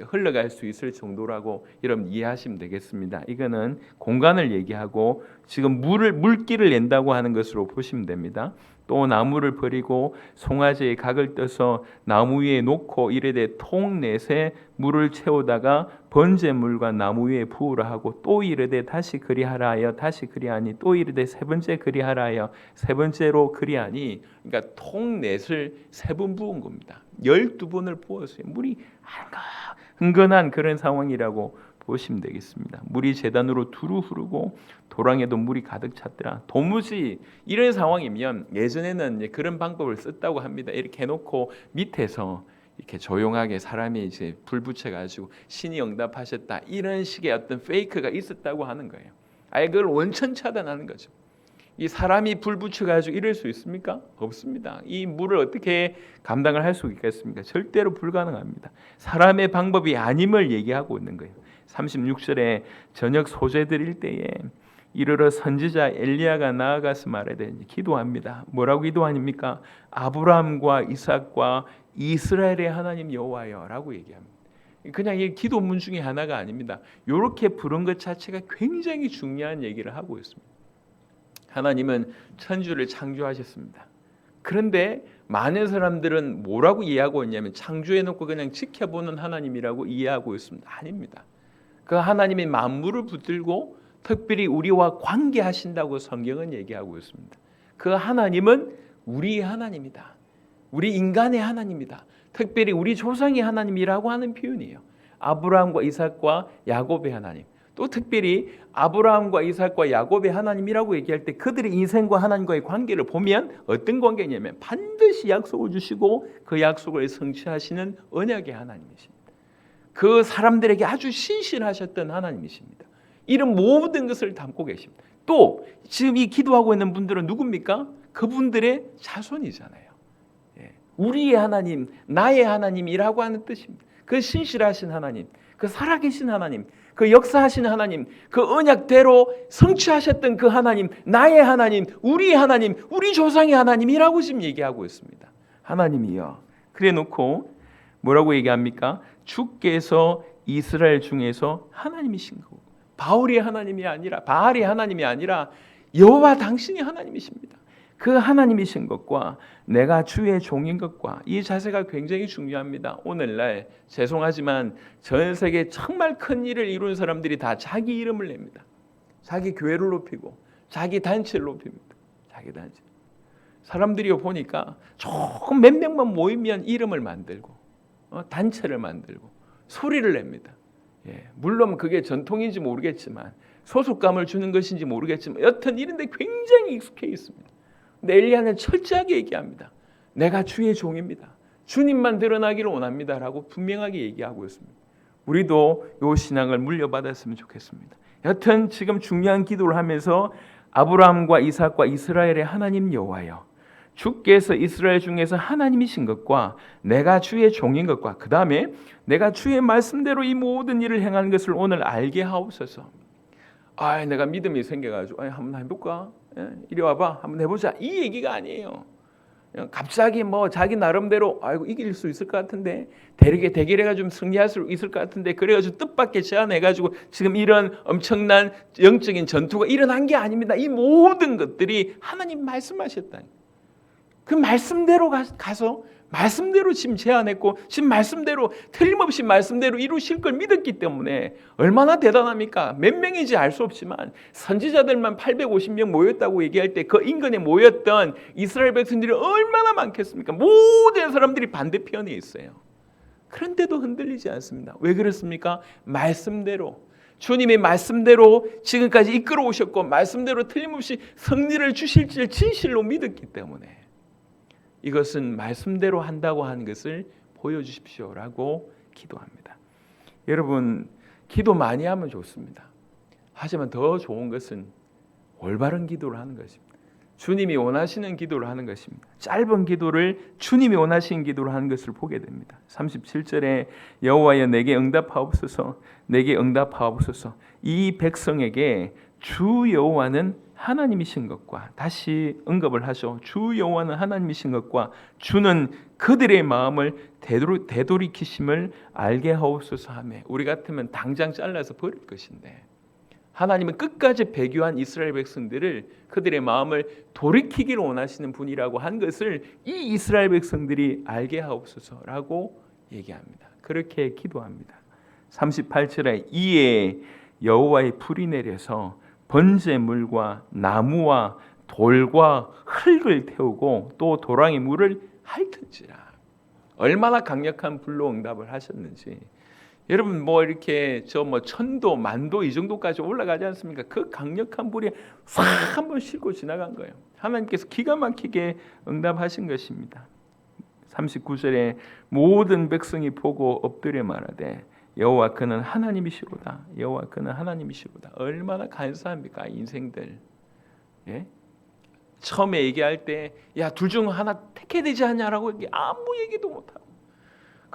흘러갈 수 있을 정도라고 여러분 이해하시면 되겠습니다. 이거는 공간을 얘기하고 지금 물기를 낸다고 하는 것으로 보시면 됩니다. 또 나무를 버리고 송아지의 각을 떠서 나무 위에 놓고 이르되 통 넷에 물을 채우다가 번제물과 나무 위에 부으라 하고 또 이르되 다시 그리하라 하여 다시 그리하니 또 이르되 세 번째 그리하라 하여 세 번째로 그리하니, 그러니까 통 넷을 3번 부은 겁니다. 12번을 부었어요. 물이 흥건한 그런 상황이라고 보시면 되겠습니다. 물이 제단으로 두루 흐르고 도랑에도 물이 가득 찼더라. 도무지 이런 상황이면 예전에는 그런 방법을 썼다고 합니다. 이렇게 해놓고 밑에서 이렇게 조용하게 사람이 이제 불 붙여가지고 신이 응답하셨다 이런 식의 어떤 페이크가 있었다고 하는 거예요. 아예 그걸 원천 차단하는 거죠. 이 사람이 불 붙여가지고 이럴 수 있습니까? 없습니다. 이 물을 어떻게 감당을 할 수 있겠습니까? 절대로 불가능합니다. 사람의 방법이 아님을 얘기하고 있는 거예요. 36절에 저녁 소재 드릴 때에 이르러 선지자 엘리야가 나아가서 말하되 기도합니다. 뭐라고 기도하십니까? 아브라함과 이삭과 이스라엘의 하나님 여호와여라고 얘기합니다. 그냥 이 기도문 중에 하나가 아닙니다. 이렇게 부른 것 자체가 굉장히 중요한 얘기를 하고 있습니다. 하나님은 천주를 창조하셨습니다. 그런데 많은 사람들은 뭐라고 이해하고 있냐면 창조해놓고 그냥 지켜보는 하나님이라고 이해하고 있습니다. 아닙니다. 그 하나님이 만물을 붙들고 특별히 우리와 관계하신다고 성경은 얘기하고 있습니다. 그 하나님은 우리의 하나님이다. 우리 인간의 하나님이다. 특별히 우리 조상의 하나님이라고 하는 표현이에요. 아브라함과 이삭과 야곱의 하나님. 또 특별히 아브라함과 이삭과 야곱의 하나님이라고 얘기할 때 그들의 인생과 하나님과의 관계를 보면 어떤 관계냐면 반드시 약속을 주시고 그 약속을 성취하시는 언약의 하나님이십니다. 그 사람들에게 아주 신실하셨던 하나님이십니다. 이런 모든 것을 담고 계십니다. 또 지금 이 기도하고 있는 분들은 누굽니까? 그분들의 자손이잖아요. 우리의 하나님, 나의 하나님이라고 하는 뜻입니다. 그 신실하신 하나님, 그 살아계신 하나님, 그 역사하신 하나님, 그 언약대로 성취하셨던 그 하나님, 나의 하나님, 우리의 하나님, 우리 조상의 하나님이라고 지금 얘기하고 있습니다. 하나님이요. 그래 놓고 뭐라고 얘기합니까? 주께서 이스라엘 중에서 하나님이신 거고 바울의 하나님이 아니라 바알의 하나님이 아니라 여호와 당신이 하나님이십니다. 그 하나님이신 것과 내가 주의 종인 것과 이 자세가 굉장히 중요합니다. 오늘날 죄송하지만 전 세계 정말 큰 일을 이룬 사람들이 다 자기 이름을 냅니다. 자기 교회를 높이고 자기 단체를 높입니다. 자기 단체. 사람들이 보니까 조금 몇 명만 모이면 이름을 만들고 단체를 만들고 소리를 냅니다. 물론 그게 전통인지 모르겠지만 소속감을 주는 것인지 모르겠지만 여튼 이런 데 굉장히 익숙해 있습니다. 근데 엘리야는 철저하게 얘기합니다. 내가 주의 종입니다. 주님만 드러나기를 원합니다. 라고 분명하게 얘기하고 있습니다. 우리도 이 신앙을 물려받았으면 좋겠습니다. 여튼 지금 중요한 기도를 하면서 아브라함과 이삭과 이스라엘의 하나님 여호와여, 주께서 이스라엘 중에서 하나님이신 것과 내가 주의 종인 것과 그 다음에 내가 주의 말씀대로 이 모든 일을 행하는 것을 오늘 알게 하옵소서. 내가 믿음이 생겨가지고 한번 해볼까? 이리 와봐 한번 해보자 이 얘기가 아니에요. 갑자기 뭐 자기 나름대로 이길 수 있을 것 같은데 대결해가 좀 승리할 수 있을 것 같은데 그래가지고 뜻밖의 제안해가지고 지금 이런 엄청난 영적인 전투가 일어난 게 아닙니다. 이 모든 것들이 하나님 말씀하셨다. 그 말씀대로 가서 말씀대로 지금 제안했고 지금 말씀대로 틀림없이 말씀대로 이루실 걸 믿었기 때문에 얼마나 대단합니까? 몇 명인지 알 수 없지만 선지자들만 850명 모였다고 얘기할 때 그 인근에 모였던 이스라엘 백성들이 얼마나 많겠습니까? 모든 사람들이 반대편에 있어요. 그런데도 흔들리지 않습니다. 왜 그렇습니까? 말씀대로 주님의 말씀대로 지금까지 이끌어 오셨고 말씀대로 틀림없이 승리를 주실 줄 진실로 믿었기 때문에 이것은 말씀대로 한다고 하는 것을 보여주십시오라고 기도합니다. 여러분 기도 많이 하면 좋습니다. 하지만 더 좋은 것은 올바른 기도를 하는 것입니다. 주님이 원하시는 기도를 하는 것입니다. 짧은 기도를 주님이 원하시는 기도를 하는 것을 보게 됩니다. 37절에 여호와여 내게 응답하옵소서 내게 응답하옵소서. 이 백성에게 주 여호와는 하나님이신 것과 다시 언급을 하죠. 주 여호와는 하나님이신 것과 주는 그들의 마음을 되돌이키심을 알게 하옵소서 하며 우리 같으면 당장 잘라서 버릴 것인데 하나님은 끝까지 배교한 이스라엘 백성들을 그들의 마음을 돌이키기를 원하시는 분이라고 한 것을 이 이스라엘 백성들이 알게 하옵소서라고 얘기합니다. 그렇게 기도합니다. 38절에 이에 여호와의 불이 내려서 번제물과 나무와 돌과 흙을 태우고 또 도랑의 물을 핥은지라. 얼마나 강력한 불로 응답을 하셨는지. 여러분 이렇게 천도 만도 이 정도까지 올라가지 않습니까? 그 강력한 불이 싹 한번 싣고 지나간 거예요. 하나님께서 기가 막히게 응답하신 것입니다. 39절에 모든 백성이 보고 엎드려 말하되 여호와 그는 하나님이시로다. 여호와 그는 하나님이시로다. 얼마나 간사합니까 인생들. 처음에 얘기할 때 둘 중 하나 택해야 되지 않냐라고 아무 얘기도 못하고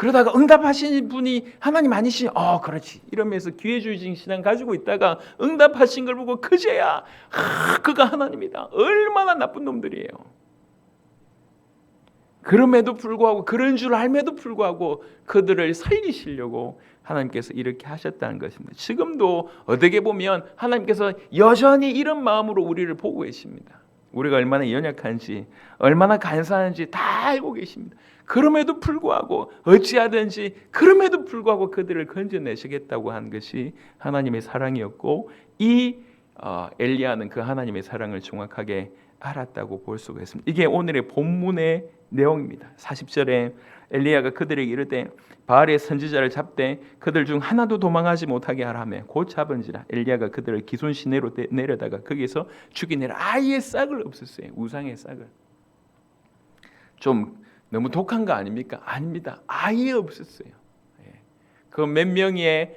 그러다가 응답하신 분이 하나님 아니시? 그렇지. 이러면서 기회주의적 신앙 가지고 있다가 응답하신 걸 보고 그제야 그가 하나님이다. 얼마나 나쁜 놈들이에요. 그럼에도 불구하고 그런 줄 알면도 불구하고 그들을 살리시려고 하나님께서 이렇게 하셨다는 것입니다. 지금도 어떻게 보면 하나님께서 여전히 이런 마음으로 우리를 보고 계십니다. 우리가 얼마나 연약한지 얼마나 간사한지 다 알고 계십니다. 그럼에도 불구하고 어찌하든지 그럼에도 불구하고 그들을 건져내시겠다고 한 것이 하나님의 사랑이었고 이 엘리야는 그 하나님의 사랑을 정확하게 알았다고 볼 수가 있습니다. 이게 오늘의 본문의 내용입니다. 40절에 엘리야가 그들에게 이르되 바알의 선지자를 잡되 그들 중 하나도 도망하지 못하게 하라며 곧 잡은지라. 엘리야가 그들을 기손 시내로 내려다가 거기서 죽이내라. 아예 싹을 없앴어요. 우상의 싹을. 좀 너무 독한 거 아닙니까? 아닙니다. 아예 없었어요. 그 몇 명의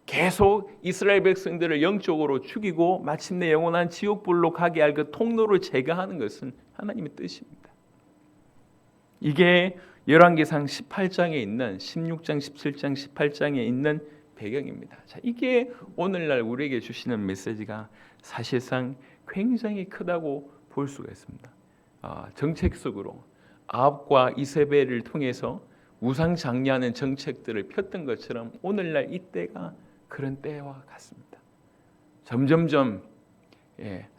계속 이스라엘 백성들을 영적으로 죽이고 마침내 영원한 지옥불로 가게 할 그 통로를 제거하는 것은 하나님의 뜻입니다. 이게 열왕기상 18장에 있는 16장, 17장, 18장에 있는 배경입니다. 자, 이게 오늘날 우리에게 주시는 메시지가 사실상 굉장히 크다고 볼 수가 있습니다. 정책적으로 아합과 이세벨을 통해서 우상 장려하는 정책들을 폈던 것처럼 오늘날 이때가 그런 때와 같습니다. 점점점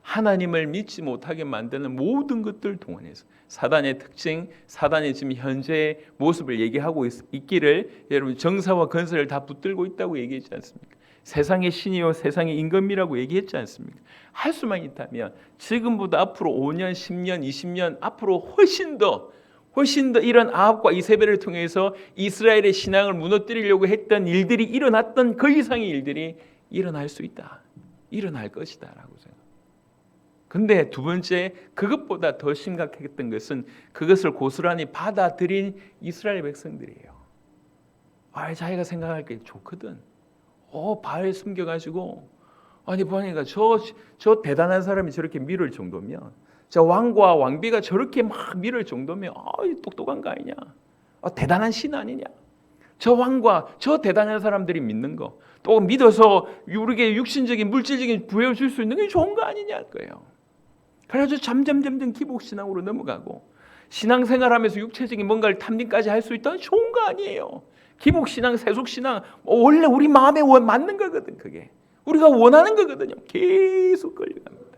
하나님을 믿지 못하게 만드는 모든 것들 동원해서 사단의 특징, 사단의 지금 현재의 모습을 얘기하고 있기를 여러분 정사와 건설을 다 붙들고 있다고 얘기했지 않습니까? 세상의 신이요 세상의 임금이라고 얘기했지 않습니까? 할 수만 있다면 지금보다 앞으로 5년, 10년, 20년 앞으로 훨씬 더 이런 아합과 이세벨을 통해서 이스라엘의 신앙을 무너뜨리려고 했던 일들이 일어났던 그 이상의 일들이 일어날 수 있다. 일어날 것이다 라고 생각합니다. 근데 두 번째 그것보다 더 심각했던 것은 그것을 고스란히 받아들인 이스라엘 백성들이에요. 자기가 생각할 게 좋거든. 바알 숨겨가지고 아니 보니까 저 대단한 사람이 저렇게 미룰 정도면 저 왕과 왕비가 저렇게 막 미룰 정도면 똑똑한 거 아니냐? 대단한 신 아니냐? 저 왕과 저 대단한 사람들이 믿는 거 또 믿어서 우리에게 육신적인 물질적인 부여를 줄 수 있는 게 좋은 거 아니냐 할 거예요. 그래서 점점 기복신앙으로 넘어가고 신앙생활하면서 육체적인 뭔가를 탐닉까지 할 수 있다는 좋은 거 아니에요. 기복신앙, 세속신앙 원래 우리 마음에 맞는 거거든. 그게 우리가 원하는 거거든요. 계속 끌려갑니다.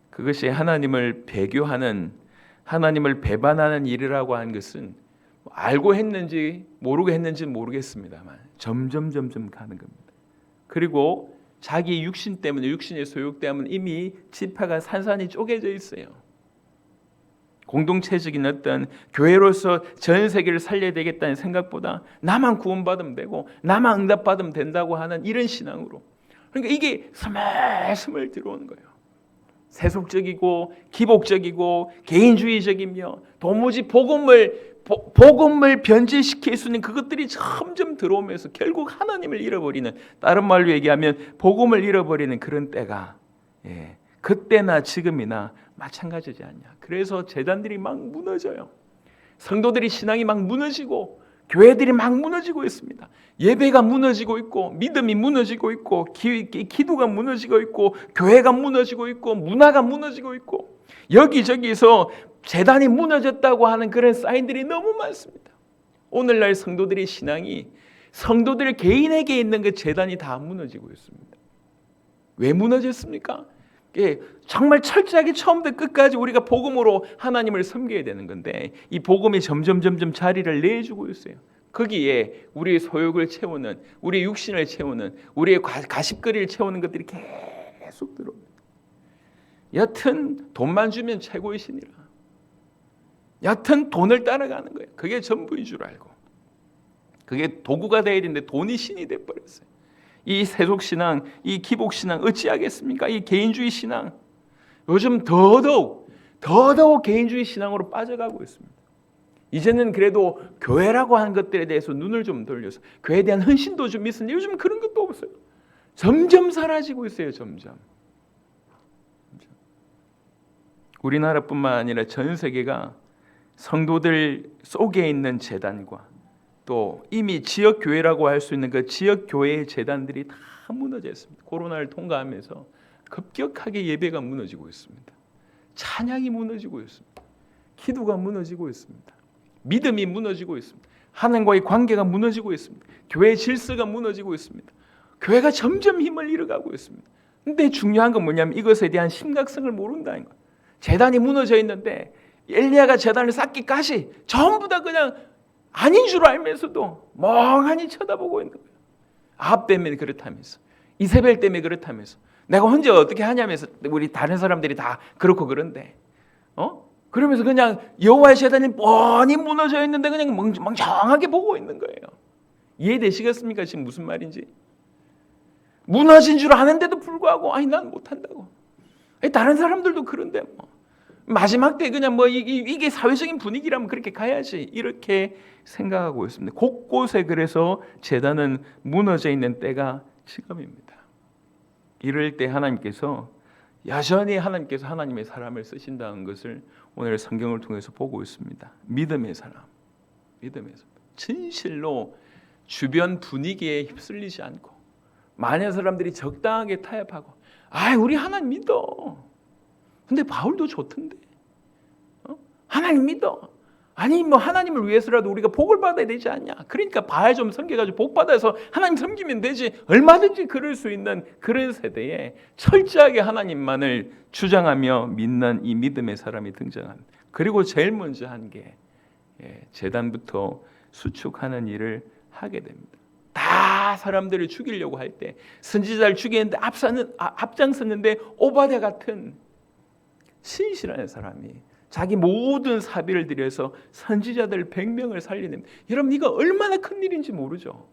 그것이 하나님을 배교하는 하나님을 배반하는 일이라고 하는 것은 알고 했는지 모르고 했는지는 모르겠습니다만 점점 가는 겁니다. 그리고 자기 육신 때문에 육신의 소욕 때문에 이미 지파가 산산이 쪼개져 있어요. 공동체적인 어떤 교회로서 전 세계를 살려야 되겠다는 생각보다 나만 구원받으면 되고 나만 응답받으면 된다고 하는 이런 신앙으로 그러니까 이게 스멀스멀 들어오는 거예요. 세속적이고 기복적이고 개인주의적이며 도무지 복음을 변질시킬 수 있는 그것들이 점점 들어오면서 결국 하나님을 잃어버리는 다른 말로 얘기하면 복음을 잃어버리는 그런 때가 그때나 지금이나 마찬가지지 않냐. 그래서 제단들이 막 무너져요. 성도들이 신앙이 막 무너지고 교회들이 막 무너지고 있습니다. 예배가 무너지고 있고 믿음이 무너지고 있고 기도가 무너지고 있고 교회가 무너지고 있고 문화가 무너지고 있고 여기저기서 제단이 무너졌다고 하는 그런 사인들이 너무 많습니다. 오늘날 성도들의 신앙이 성도들 개인에게 있는 그 제단이 다 무너지고 있습니다. 왜 무너졌습니까? 정말 철저하게 처음부터 끝까지 우리가 복음으로 하나님을 섬겨야 되는 건데 이 복음이 점점 자리를 내주고 있어요. 거기에 우리의 소욕을 채우는 우리의 육신을 채우는 우리의 가십거리를 채우는 것들이 계속 들어옵니다. 여튼 돈만 주면 최고의 신이라. 여튼 돈을 따라가는 거예요. 그게 전부인 줄 알고 그게 도구가 되어야 되는데 돈이 신이 돼버렸어요. 이 세속신앙, 이 기복신앙 어찌하겠습니까? 이 개인주의 신앙 요즘 더더욱 개인주의 신앙으로 빠져가고 있습니다. 이제는 그래도 교회라고 하는 것들에 대해서 눈을 좀 돌려서 교회에 대한 헌신도 좀 있었는데 요즘 그런 것도 없어요. 점점 사라지고 있어요. 점점. 우리나라뿐만 아니라 전 세계가 성도들 속에 있는 제단과 또 이미 지역 교회라고 할 수 있는 그 지역 교회의 제단들이 다 무너져 있습니다. 코로나를 통과하면서 급격하게 예배가 무너지고 있습니다. 찬양이 무너지고 있습니다. 기도가 무너지고 있습니다. 믿음이 무너지고 있습니다. 하나님과의 관계가 무너지고 있습니다. 교회의 질서가 무너지고 있습니다. 교회가 점점 힘을 잃어가고 있습니다. 근데 중요한 건 뭐냐면 이것에 대한 심각성을 모른다는 거예요. 제단이 무너져 있는데 엘리야가 제단을 쌓기까지 전부 다 그냥 아닌 줄 알면서도 멍하니 쳐다보고 있는 거예요. 아합 때문에 그렇다면서, 이세벨 때문에 그렇다면서, 내가 혼자 어떻게 하냐면서 우리 다른 사람들이 다 그렇고 그런데 그러면서 그냥 여호와의 제단이 뻔히 무너져 있는데 그냥 멍청하게 보고 있는 거예요. 이해되시겠습니까? 지금 무슨 말인지. 무너진 줄 아는데도 불구하고 아니 난 못한다고. 아니, 다른 사람들도 그런데 뭐. 마지막 때 그냥 뭐 이게 사회적인 분위기라면 그렇게 가야지 이렇게 생각하고 있습니다. 곳곳에 그래서 제단은 무너져 있는 때가 지금입니다. 이럴 때 하나님께서 여전히 하나님의 사람을 쓰신다는 것을 오늘 성경을 통해서 보고 있습니다. 믿음의 사람, 진실로 주변 분위기에 휩쓸리지 않고 많은 사람들이 적당하게 타협하고 우리 하나님 믿어. 근데 바울도 좋던데. 하나님 믿어. 아니 뭐 하나님을 위해서라도 우리가 복을 받아야 되지 않냐. 그러니까 바알 좀 섬겨가지고 복 받아서 하나님 섬기면 되지. 얼마든지 그럴 수 있는 그런 세대에 철저하게 하나님만을 주장하며 믿는 이 믿음의 사람이 등장합니다. 그리고 제일 먼저 한 게 제단부터 수축하는 일을 하게 됩니다. 다 사람들을 죽이려고 할 때 선지자를 죽이는데 앞장섰는데 오바댜 같은 신실한 사람이 자기 모든 사비를 들여서 선지자들 100명을 살리는, 여러분 이거 얼마나 큰 일인지 모르죠.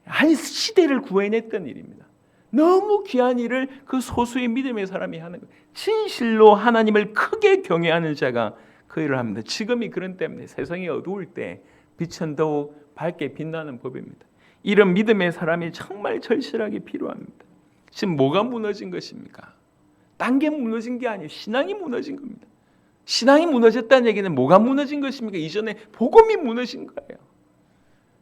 한 시대를 구해냈던 일입니다. 너무 귀한 일을 그 소수의 믿음의 사람이 하는 거예요. 진실로 하나님을 크게 경외하는 자가 그 일을 합니다. 지금이 그런 때문에 세상이 어두울 때 빛은 더욱 밝게 빛나는 법입니다. 이런 믿음의 사람이 정말 절실하게 필요합니다. 지금 뭐가 무너진 것입니까? 딴 게 무너진 게 아니에요. 신앙이 무너진 겁니다. 신앙이 무너졌다는 얘기는 뭐가 무너진 것입니까? 이전에 복음이 무너진 거예요.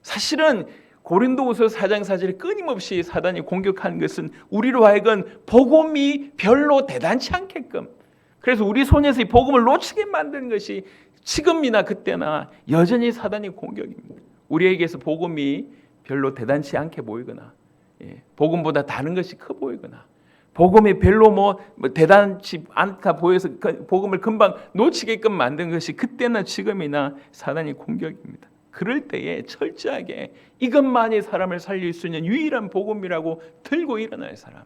사실은 고린도후서 4장 4절에 끊임없이 사단이 공격하는 것은 우리로 하여금 복음이 별로 대단치 않게끔, 그래서 우리 손에서 이 복음을 놓치게 만드는 것이 지금이나 그때나 여전히 사단의 공격입니다. 우리에게서 복음이 별로 대단치 않게 보이거나 복음보다 다른 것이 커 보이거나 복음이 별로 뭐 대단치 않다 보여서 복음을 금방 놓치게끔 만든 것이 그때나 지금이나 사단의 공격입니다. 그럴 때에 철저하게 이것만이 사람을 살릴 수 있는 유일한 복음이라고 들고 일어날 사람,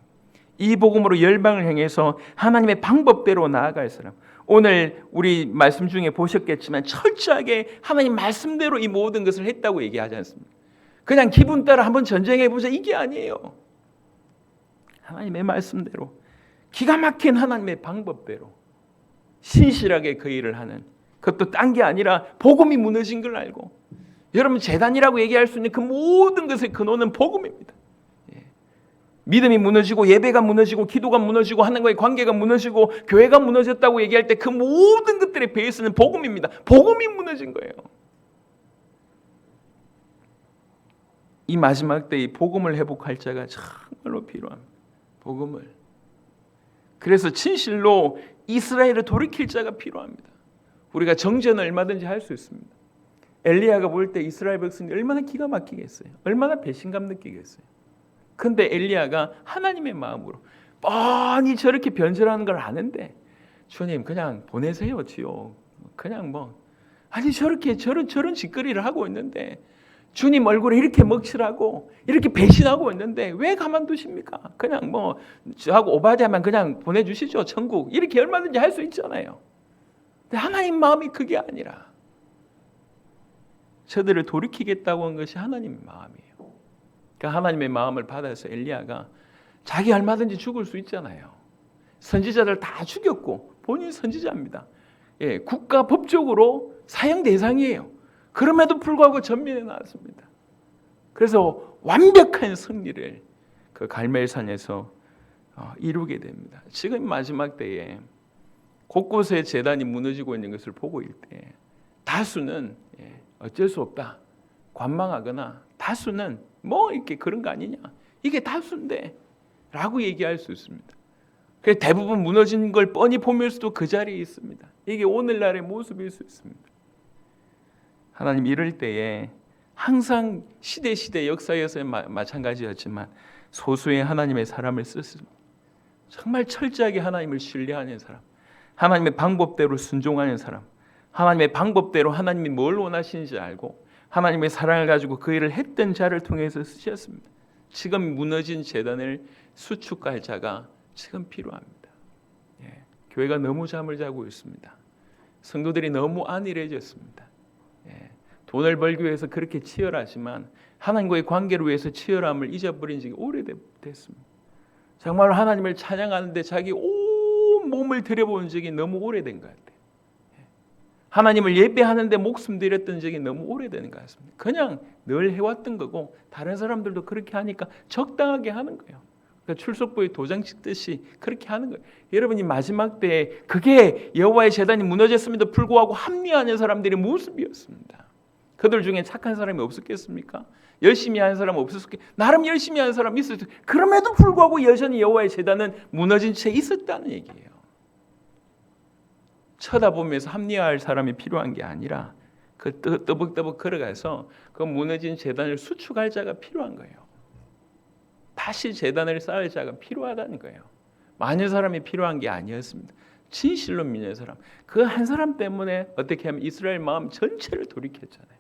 이 복음으로 열방을 향해서 하나님의 방법대로 나아갈 사람, 오늘 우리 말씀 중에 보셨겠지만 철저하게 하나님 말씀대로 이 모든 것을 했다고 얘기하지 않습니다. 그냥 기분 따라 한번 전쟁해보자 이게 아니에요. 하나님의 말씀대로 기가 막힌 하나님의 방법대로 신실하게 그 일을 하는, 그것도 딴 게 아니라 복음이 무너진 걸 알고, 여러분 제단이라고 얘기할 수 있는 그 모든 것의 근원은 복음입니다. 믿음이 무너지고 예배가 무너지고 기도가 무너지고 하나님과의 관계가 무너지고 교회가 무너졌다고 얘기할 때 그 모든 것들의 베이스는 복음입니다. 복음이 무너진 거예요. 이 마지막 때 이 복음을 회복할 자가 정말로 필요합니다. 복음을. 그래서 진실로 이스라엘을 돌이킬 자가 필요합니다. 우리가 정죄는 얼마든지 할 수 있습니다. 엘리야가 볼 때 이스라엘 백성이 얼마나 기가 막히겠어요. 얼마나 배신감 느끼겠어요. 근데 엘리야가 하나님의 마음으로 뻔히 저렇게 변절하는 걸 아는데, 주님 그냥 보내세요 지요. 그냥 뭐 아니 저렇게 저런 짓거리를 하고 있는데, 주님 얼굴에 이렇게 먹칠하고 이렇게 배신하고 있는데 왜 가만두십니까? 그냥 뭐 저하고 오바댜만 그냥 보내주시죠 천국, 이렇게 얼마든지 할 수 있잖아요. 근데 하나님 마음이 그게 아니라 저들을 돌이키겠다고 한 것이 하나님의 마음이에요. 그러니까 하나님의 마음을 받아서 엘리야가 자기 얼마든지 죽을 수 있잖아요. 선지자들 다 죽였고 본인 선지자입니다. 국가 법적으로 사형 대상이에요. 그럼에도 불구하고 전면에 나왔습니다. 그래서 완벽한 승리를 그 갈멜산에서 이루게 됩니다. 지금 마지막 때에 곳곳에 재단이 무너지고 있는 것을 보고 있을 때 다수는 어쩔 수 없다 관망하거나 다수는 뭐 이렇게 그런 거 아니냐 이게 다수인데 라고 얘기할 수 있습니다. 그래서 대부분 무너진 걸 뻔히 보면서도 그 자리에 있습니다. 이게 오늘날의 모습일 수 있습니다. 하나님 이럴 때에 항상 시대 역사에서 마찬가지였지만 소수의 하나님의 사람을 쓰습니다. 정말 철저하게 하나님을 신뢰하는 사람, 하나님의 방법대로 순종하는 사람, 하나님의 방법대로 하나님이 뭘 원하시는지 알고 하나님의 사랑을 가지고 그 일을 했던 자를 통해서 쓰셨습니다. 지금 무너진 재단을 수축할 자가 지금 필요합니다. 교회가 너무 잠을 자고 있습니다. 성도들이 너무 안일해졌습니다. 돈을 벌기 위해서 그렇게 치열하지만 하나님과의 관계를 위해서 치열함을 잊어버린 지 오래됐습니다. 정말 하나님을 찬양하는데 자기 온 몸을 들여본 적이 너무 오래된 것 같아요. 하나님을 예배하는데 목숨 들였던 적이 너무 오래된 것 같습니다. 그냥 늘 해왔던 거고 다른 사람들도 그렇게 하니까 적당하게 하는 거예요. 그러니까 출석부에 도장 찍듯이 그렇게 하는 거예요. 여러분이 마지막 때에 그게 여호와의 제단이 무너졌음에도 불구하고 합리화하는 사람들의 모습이었습니다. 그들 중에 착한 사람이 없었겠습니까? 열심히 하는 사람 없었겠습니까? 나름 열심히 하는 사람이 있었죠. 그럼에도 불구하고 여전히 여호와의 제단은 무너진 채 있었다는 얘기예요. 쳐다보면서 합리화할 사람이 필요한 게 아니라 그 떠벅떠벅 걸어가서 그 무너진 제단을 수축할 자가 필요한 거예요. 다시 제단을 쌓을 자가 필요하다는 거예요. 많은 사람이 필요한 게 아니었습니다. 진실로 믿는 사람, 그 한 사람 때문에 어떻게 하면 이스라엘 마음 전체를 돌이켰잖아요.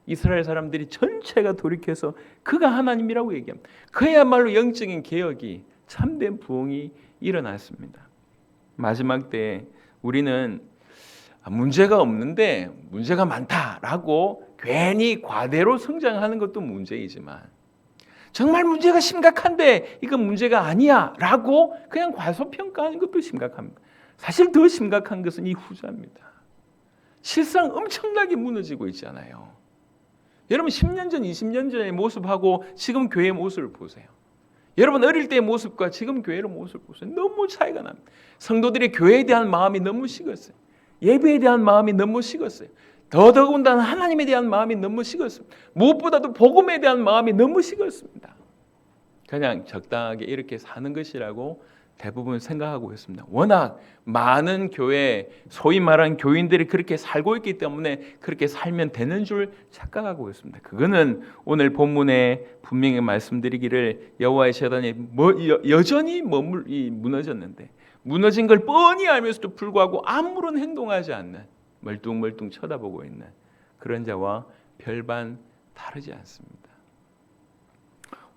이스라엘 사람들이 전체가 돌이켜서 그가 하나님이라고 얘기합니다. 그야말로 영적인 개혁이 참된 부흥이 일어났습니다. 마지막 때에 우리는 문제가 없는데 문제가 많다라고 괜히 과대로 성장하는 것도 문제이지만 정말 문제가 심각한데 이건 문제가 아니야 라고 그냥 과소평가하는 것도 심각합니다. 사실 더 심각한 것은 이 후자입니다. 실상 엄청나게 무너지고 있잖아요. 여러분 10년 전, 20년 전의 모습하고 지금 교회의 모습을 보세요. 여러분 어릴 때의 모습과 지금 교회의 모습을 보세요. 너무 차이가 납니다. 성도들의 교회에 대한 마음이 너무 식었어요. 예배에 대한 마음이 너무 식었어요. 더더군다나 하나님에 대한 마음이 너무 식었습니다. 무엇보다도 복음에 대한 마음이 너무 식었습니다. 그냥 적당하게 이렇게 사는 것이라고 대부분 생각하고 있습니다. 워낙 많은 교회, 소위 말하는 교인들이 그렇게 살고 있기 때문에 그렇게 살면 되는 줄 착각하고 있습니다. 그거는 오늘 본문에 분명히 말씀드리기를 여호와의 제단이 여전히 무너졌는데 무너진 걸 뻔히 알면서도 불구하고 아무런 행동하지 않는 멀뚱멀뚱 쳐다보고 있는 그런 자와 별반 다르지 않습니다.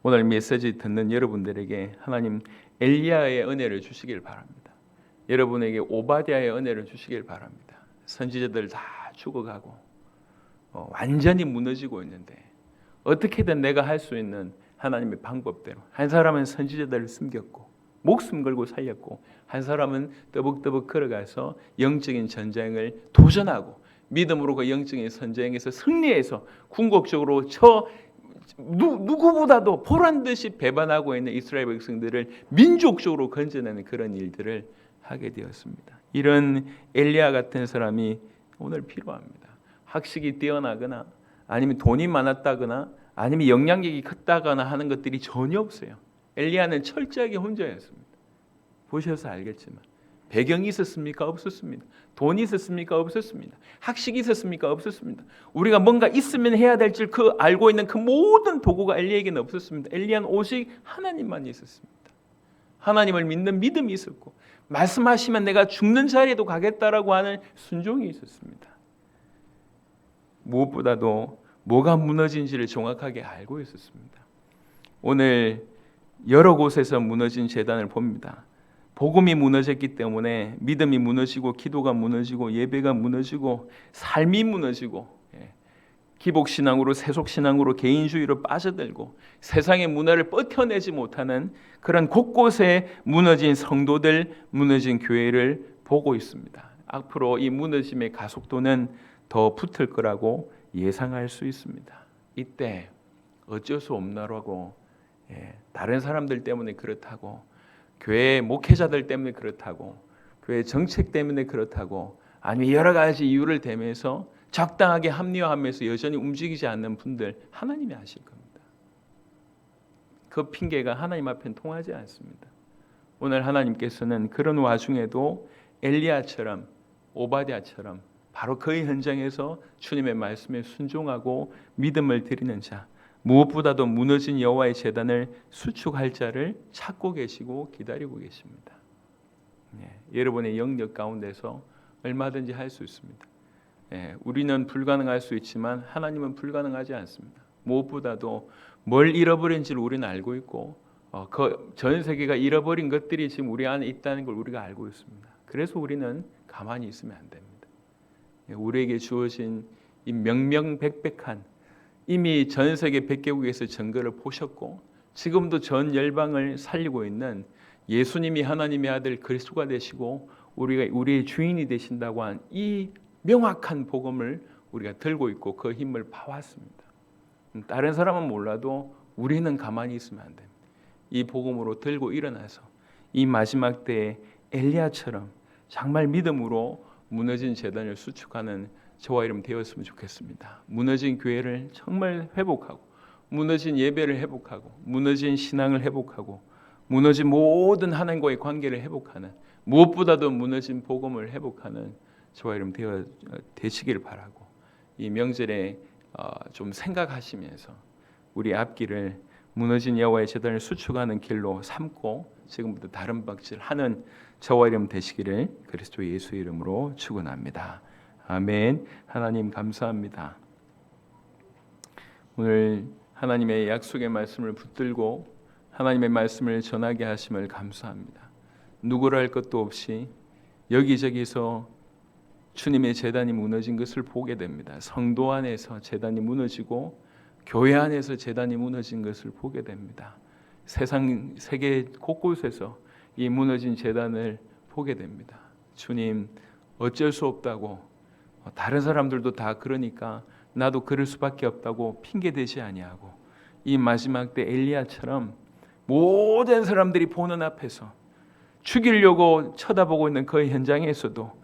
오늘 메시지 듣는 여러분들에게 하나님 엘리야의 은혜를 주시길 바랍니다. 여러분에게 오바댜의 은혜를 주시길 바랍니다. 선지자들 다 죽어가고 완전히 무너지고 있는데 어떻게든 내가 할 수 있는 하나님의 방법대로 한 사람은 선지자들을 숨겼고 목숨 걸고 살렸고 한 사람은 떠벅떠벅 걸어가서 영적인 전쟁을 도전하고 믿음으로 그 영적인 전쟁에서 승리해서 궁극적으로 누구보다도 보란듯이 배반하고 있는 이스라엘 백성들을 민족적으로 건져내는 그런 일들을 하게 되었습니다. 이런 엘리야 같은 사람이 오늘 필요합니다. 학식이 뛰어나거나 아니면 돈이 많았다거나 아니면 영향력이 컸다거나 하는 것들이 전혀 없어요. 엘리야는 철저하게 혼자였습니다. 보셔서 알겠지만 배경이 있었습니까? 없었습니다. 돈이 있었습니까? 없었습니다. 학식이 있었습니까? 없었습니다. 우리가 뭔가 있으면 해야 될 줄 그 알고 있는 그 모든 도구가 엘리야에게는 없었습니다. 엘리야는 오직 하나님만 있었습니다. 하나님을 믿는 믿음이 있었고 말씀하시면 내가 죽는 자리에도 가겠다라고 하는 순종이 있었습니다. 무엇보다도 뭐가 무너진지를 정확하게 알고 있었습니다. 오늘 여러 곳에서 무너진 제단을 봅니다. 복음이 무너졌기 때문에 믿음이 무너지고 기도가 무너지고 예배가 무너지고 삶이 무너지고 기복신앙으로 세속신앙으로 개인주의로 빠져들고 세상의 문화를 버텨내지 못하는 그런 곳곳에 무너진 성도들, 무너진 교회를 보고 있습니다. 앞으로 이 무너짐의 가속도는 더 붙을 거라고 예상할 수 있습니다. 이때 어쩔 수 없나라고 다른 사람들 때문에 그렇다고 교회 목회자들 때문에 그렇다고 교회 정책 때문에 그렇다고 아니면 여러 가지 이유를 대면서 적당하게 합리화하면서 여전히 움직이지 않는 분들 하나님이 아실 겁니다. 그 핑계가 하나님 앞엔 통하지 않습니다. 오늘 하나님께서는 그런 와중에도 엘리야처럼 오바댜처럼 바로 그 현장에서 주님의 말씀에 순종하고 믿음을 드리는 자, 무엇보다도 무너진 여호와의 제단을 수축할 자를 찾고 계시고 기다리고 계십니다. 여러분의 영역 가운데서 얼마든지 할 수 있습니다. 우리는 불가능할 수 있지만 하나님은 불가능하지 않습니다. 무엇보다도 뭘 잃어버린지를 우리는 알고 있고 전 세계가 잃어버린 것들이 지금 우리 안에 있다는 걸 우리가 알고 있습니다. 그래서 우리는 가만히 있으면 안 됩니다. 우리에게 주어진 이 명명백백한 이미 전 세계 100개국에서 전거를 보셨고 지금도 전 열방을 살리고 있는 예수님이 하나님의 아들 그리스도가 되시고 우리가 우리의 주인이 되신다고 한 이 명확한 복음을 우리가 들고 있고 그 힘을 봐왔습니다. 다른 사람은 몰라도 우리는 가만히 있으면 안 됩니다. 이 복음으로 들고 일어나서 이 마지막 때에 엘리야처럼 정말 믿음으로 무너진 제단을 수축하는 저와 여러분 되었으면 좋겠습니다. 무너진 교회를 정말 회복하고 무너진 예배를 회복하고 무너진 신앙을 회복하고 무너진 모든 하나님과의 관계를 회복하는 무엇보다도 무너진 복음을 회복하는 저와 여러분 되시기를 바라고 이 명절에 좀 생각하시면서 우리 앞길을 무너진 여호와의 제단을 수축하는 길로 삼고 지금부터 다른 방식하는 저와 여러분 되시기를 그리스도 예수 이름으로 축원합니다. 아멘. 하나님 감사합니다. 오늘 하나님의 약속의 말씀을 붙들고 하나님의 말씀을 전하게 하심을 감사합니다. 누구라 할 것도 없이 여기저기서 주님의 제단이 무너진 것을 보게 됩니다. 성도 안에서 제단이 무너지고 교회 안에서 제단이 무너진 것을 보게 됩니다. 세계 곳곳에서 이 무너진 제단을 보게 됩니다. 주님 어쩔 수 없다고 다른 사람들도 다 그러니까 나도 그럴 수밖에 없다고 핑계대지 아니하고 이 마지막 때 엘리야처럼 모든 사람들이 보는 앞에서 죽이려고 쳐다보고 있는 그 현장에서도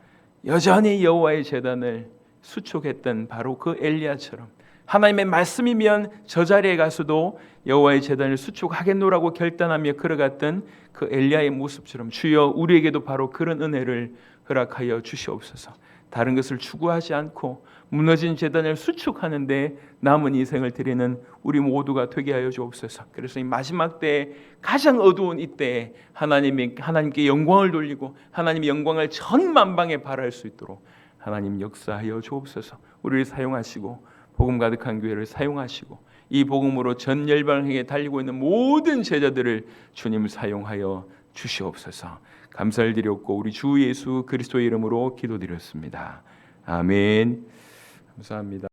여전히 여호와의 제단을 수축했던 바로 그 엘리야처럼 하나님의 말씀이면 저 자리에 가서도 여호와의 제단을 수축하겠노라고 결단하며 걸어갔던 그 엘리야의 모습처럼 주여 우리에게도 바로 그런 은혜를 허락하여 주시옵소서. 다른 것을 추구하지 않고 무너진 제단을 수축하는데 남은 인생을 드리는 우리 모두가 되게 하여 주옵소서. 그래서 이 마지막 때에 가장 어두운 이때에 하나님께 영광을 돌리고 하나님의 영광을 천만방에 발할 수 있도록 하나님 역사하여 주옵소서. 우리를 사용하시고 복음 가득한 교회를 사용하시고 이 복음으로 전 열방에게 달리고 있는 모든 제자들을 주님 사용하여 주시옵소서. 감사를 드렸고 우리 주 예수 그리스도의 이름으로 기도드렸습니다. 아멘. 감사합니다.